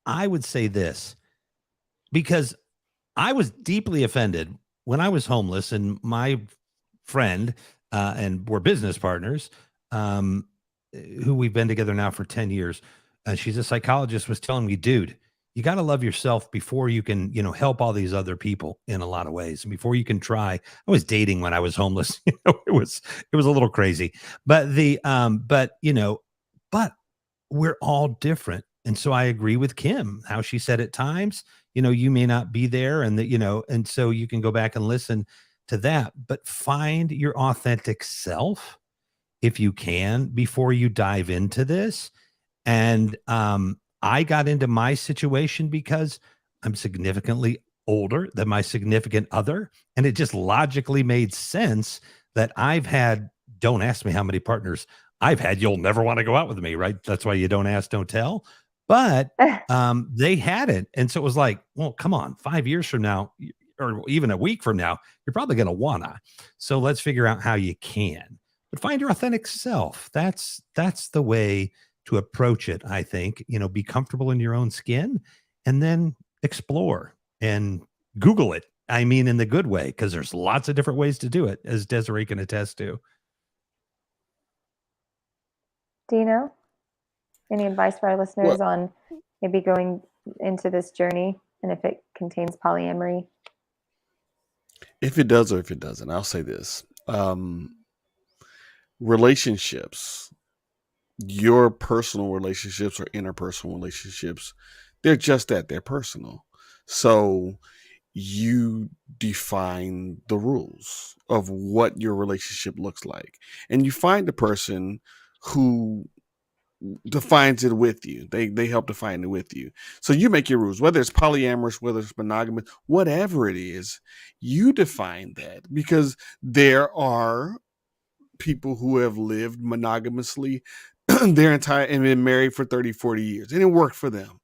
I would say this because I was deeply offended when I was homeless and my friend and we're business partners who we've been together now for 10 years. She's a psychologist, was telling me, dude, you got to love yourself before you can, help all these other people in a lot of ways. And before you can try, I was dating when I was homeless. It was a little crazy, but but we're all different. And so I agree with Kim, how she said at times, you may not be there and and so you can go back and listen to that, but find your authentic self if you can before you dive into this. And I got into my situation because I'm significantly older than my significant other. And it just logically made sense that don't ask me how many partners I've had. You'll never want to go out with me, right? That's why you don't ask, don't tell. But they hadn't. And so it was like, well, come on, 5 years from now, or even a week from now, you're probably going to wanna. So let's figure out how you can. But find your authentic self. That's the way to approach it, I think. Be comfortable in your own skin and then explore and Google it. I mean, in the good way, because there's lots of different ways to do it, as Deseere can attest to. Dino, any advice for our listeners on maybe going into this journey and if it contains polyamory? If it does or if it doesn't, I'll say this. Relationships, your personal relationships or interpersonal relationships, they're just that, they're personal. So you define the rules of what your relationship looks like. And you find the person who defines it with you. They help define it with you. So you make your rules, whether it's polyamorous, whether it's monogamous, whatever it is, you define that, because there are people who have lived monogamously their entire and been married for 30, 40 years. And it worked for them.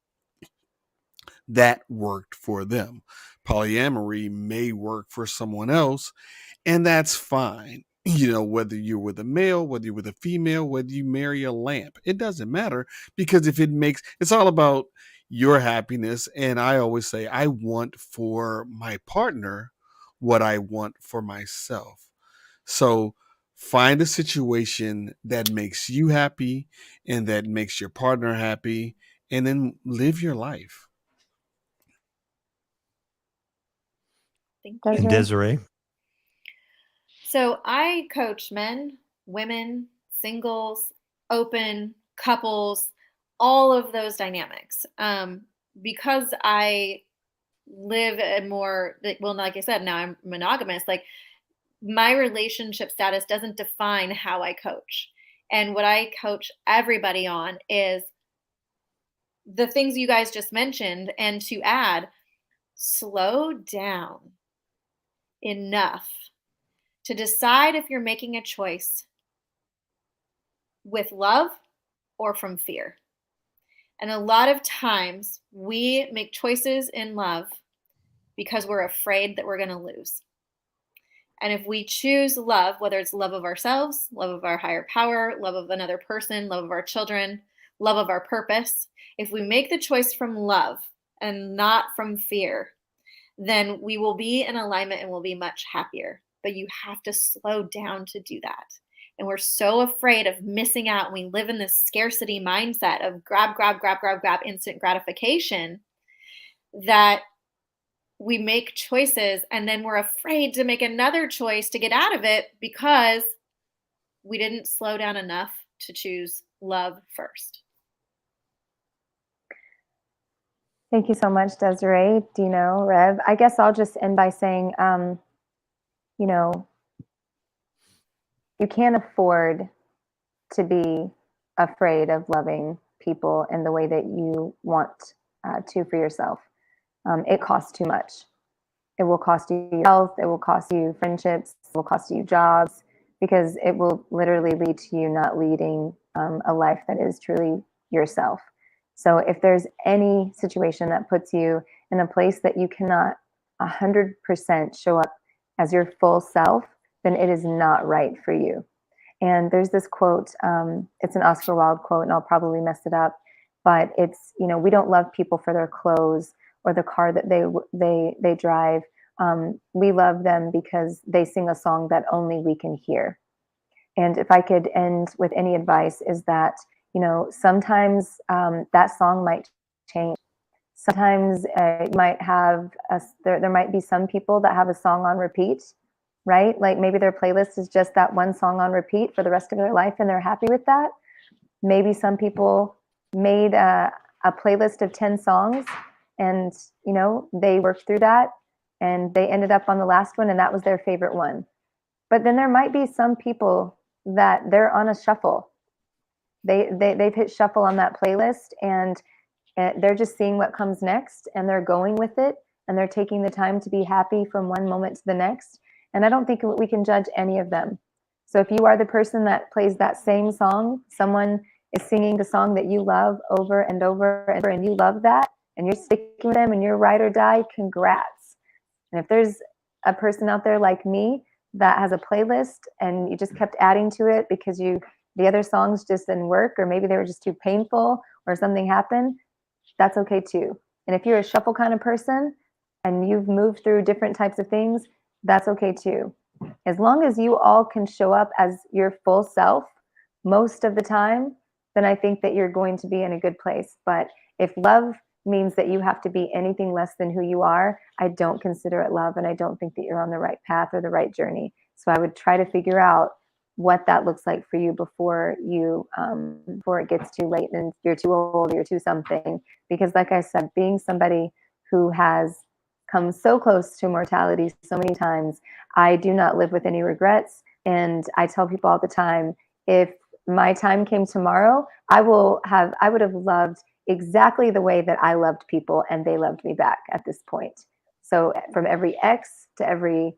That worked for them. Polyamory may work for someone else, and that's fine. Whether you're with a male, whether you're with a female, whether you marry a lamp, it doesn't matter, because it's all about your happiness. And I always say, I want for my partner what I want for myself. So find a situation that makes you happy and that makes your partner happy, and then live your life. Thank you. And Deseere? So I coach men, women, singles, open, couples, all of those dynamics. Because I live a more, like I said, now I'm monogamous, like my relationship status doesn't define how I coach. And what I coach everybody on is the things you guys just mentioned. And to add, slow down enough to decide if you're making a choice with love or from fear. And a lot of times we make choices in love because we're afraid that we're going to lose. And if we choose love, whether it's love of ourselves, love of our higher power, love of another person, love of our children, love of our purpose, if we make the choice from love and not from fear, then we will be in alignment and we'll be much happier. But you have to slow down to do that. And we're so afraid of missing out. We live in this scarcity mindset of grab, instant gratification, that we make choices and then we're afraid to make another choice to get out of it because we didn't slow down enough to choose love first. Thank you so much, Deseere, Dino, Rev. I guess I'll just end by saying, you can't afford to be afraid of loving people in the way that you want to for yourself. It costs too much. It will cost you your health. It will cost you friendships. It will cost you jobs, because it will literally lead to you not leading a life that is truly yourself. So if there's any situation that puts you in a place that you cannot 100% show up as your full self, then it is not right for you. And there's this quote, it's an Oscar Wilde quote, and I'll probably mess it up, but it's, we don't love people for their clothes or the car that they drive. We love them because they sing a song that only we can hear. And if I could end with any advice, is that, sometimes that song might change. Sometimes you might have, there might be some people that have a song on repeat, right? Like maybe their playlist is just that one song on repeat for the rest of their life and they're happy with that. Maybe some people made a playlist of 10 songs and, they worked through that and they ended up on the last one and that was their favorite one. But then there might be some people that they're on a shuffle. They've hit shuffle on that playlist and they're just seeing what comes next and they're going with it and they're taking the time to be happy from one moment to the next. And I don't think we can judge any of them. So if you are the person that plays that same song, someone is singing the song that you love over and over and over, and you love that, and you're sticking with them and you're ride or die, congrats. And if there's a person out there like me that has a playlist and you just kept adding to it because the other songs just didn't work, or maybe they were just too painful or something happened, that's okay too. And if you're a shuffle kind of person and you've moved through different types of things, that's okay too. As long as you all can show up as your full self most of the time, then I think that you're going to be in a good place. But if love means that you have to be anything less than who you are, I don't consider it love, and I don't think that you're on the right path or the right journey. So I would try to figure out what that looks like for you before it gets too late and you're too old or you're too something. Because like I said, being somebody who has come so close to mortality so many times, I do not live with any regrets. And I tell people all the time, if my time came tomorrow, I would have loved exactly the way that I loved people and they loved me back at this point. So from every ex to every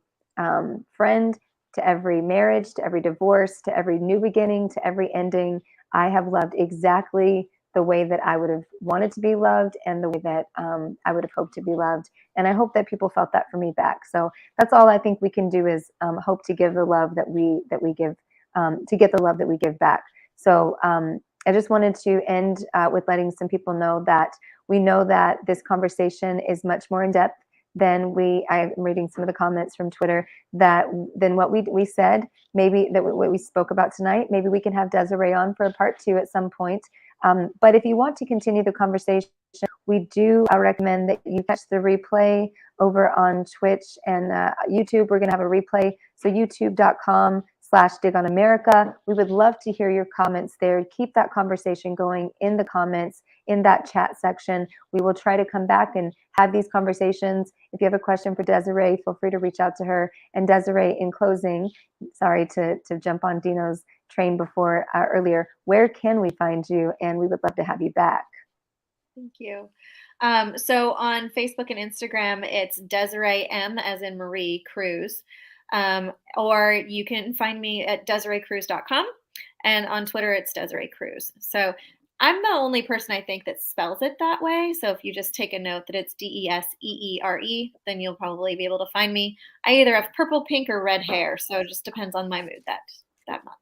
friend, to every marriage, to every divorce, to every new beginning, to every ending, I have loved exactly the way that I would have wanted to be loved and the way that I would have hoped to be loved. And I hope that people felt that for me back. So that's all I think we can do is hope to give the love that we give, to get the love that we give back. So I just wanted to end with letting some people know that we know that this conversation is much more in depth than I'm reading some of the comments from Twitter than what we said, maybe that what we spoke about tonight. Maybe we can have Deseere on for a part 2 at some point. But if you want to continue the conversation, we do recommend that you catch the replay over on Twitch and YouTube. We're going to have a replay. So youtube.com/digonamerica. We would love to hear your comments there. Keep that conversation going in the comments, in that chat section. We will try to come back and have these conversations. If you have a question for Deseere, feel free to reach out to her. And Deseere, in closing, sorry to jump on Dino's train before earlier, where can we find you? And we would love to have you back. Thank you. So on Facebook and Instagram, it's Deseere M as in Marie Cruz. Or you can find me at DeseereCruz.com, and on Twitter it's Deseere Cruz. So I'm the only person I think that spells it that way. So if you just take a note that it's Deseere, then you'll probably be able to find me. I either have purple, pink, or red hair, so it just depends on my mood that month.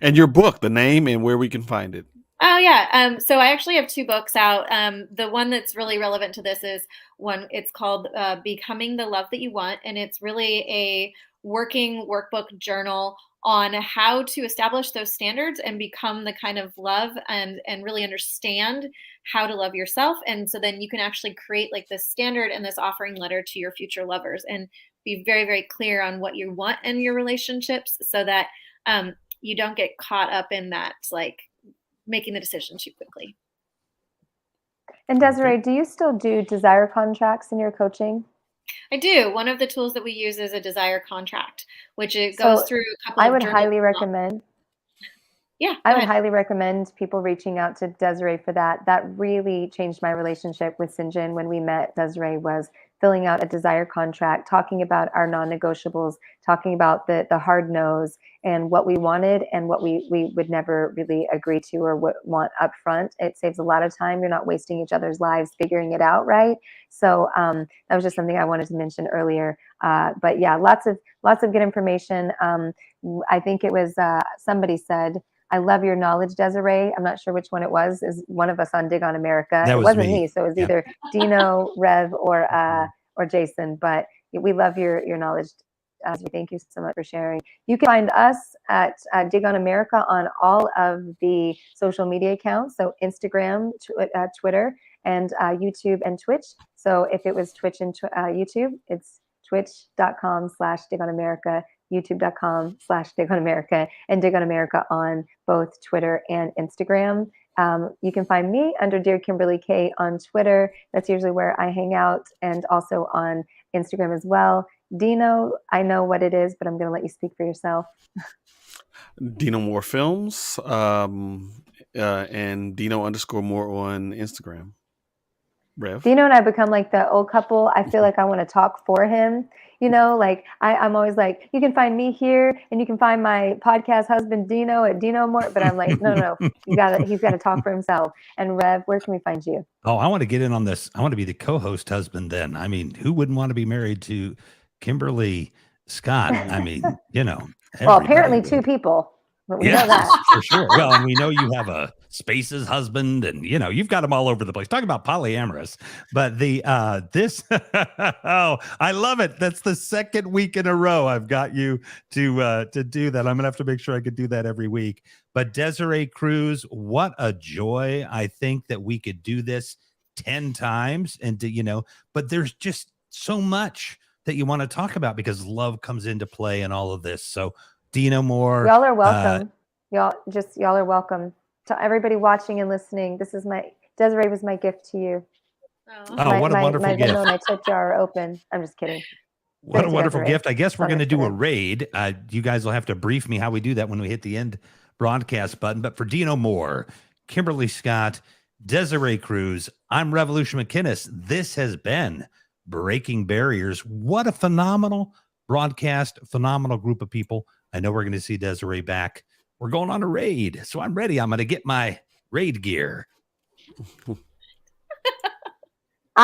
And your book, the name and where we can find it. Oh yeah. So I actually have 2 books out. The one that's really relevant to this is one. It's called Becoming the Love That You Want, and it's really a working workbook journal on how to establish those standards and become the kind of love and really understand how to love yourself. And so then you can actually create like this standard and this offering letter to your future lovers and be very, very clear on what you want in your relationships so that you don't get caught up in that, like making the decision too quickly. And Deseere, do you still do desire contracts in your coaching? I do. One of the tools that we use is a desire contract, which it goes through a couple of I would highly recommend. Yeah. I would highly recommend people reaching out to Deseere for that. That really changed my relationship with St. John when we met. Deseere was filling out a Deseere contract, talking about our non-negotiables, talking about the hard no's and what we wanted and what we would never really agree to or want up front. It saves a lot of time. You're not wasting each other's lives figuring it out, right? So that was just something I wanted to mention earlier. But yeah, lots of good information. I think it was somebody said, I love your knowledge, Deseere. I'm not sure which one it was. Is one of us on Dig on America? That It was wasn't me. me, so it was either Dino, Rev, or Jason. But we love your knowledge. Thank you so much for sharing. You can find us at Dig on America on all of the social media accounts, so Instagram, Twitter, and YouTube and Twitch. So if it was Twitch and YouTube, it's twitch.com/Dig on America, youtube.com/Dig on America, and Dig on America on both Twitter and Instagram. You can find me under Dear Kimberly Kay on Twitter. That's usually where I hang out, and also on Instagram as well. Dino, I know what it is, but I'm going to let you speak for yourself. Dino More Films, and Dino_more on Instagram. Rev. Dino and I become like the old couple. I feel like I want to talk for him. You know, like I'm always like, you can find me here, and you can find my podcast husband Dino at Dino More. But I'm like, no, he's got to talk for himself. And Rev, where can we find you? Oh, I want to get in on this. I want to be the co-host husband then. I mean, who wouldn't want to be married to Kimberly Scott? I mean, you know. Well, apparently two people. But we know that. For sure. Well, and we know you have a Spaces husband, and you know you've got them all over the place. Talk about polyamorous. But the this oh, I love it. That's the second week in a row I've got you to do that. I'm gonna have to make sure I could do that every week. But Deseere Cruz, what a joy! I think that we could do this 10 times, and but there's just so much that you want to talk about because love comes into play in all of this. So Dino More, y'all are welcome. Y'all are welcome. To everybody watching and listening, Deseere was my gift to you. What a wonderful gift. My tip jar are open. I'm just kidding. What a wonderful gift. I guess we're going to do a raid. You guys will have to brief me how we do that when we hit the end broadcast button. But for Dino More, Kimberly Scott, Deseere Cruz, I'm Revolution MacInnes. This has been Breaking Barriers. What a phenomenal broadcast, phenomenal group of people. I know we're going to see Deseere back. We're going on a raid, so I'm ready. I'm going to get my raid gear.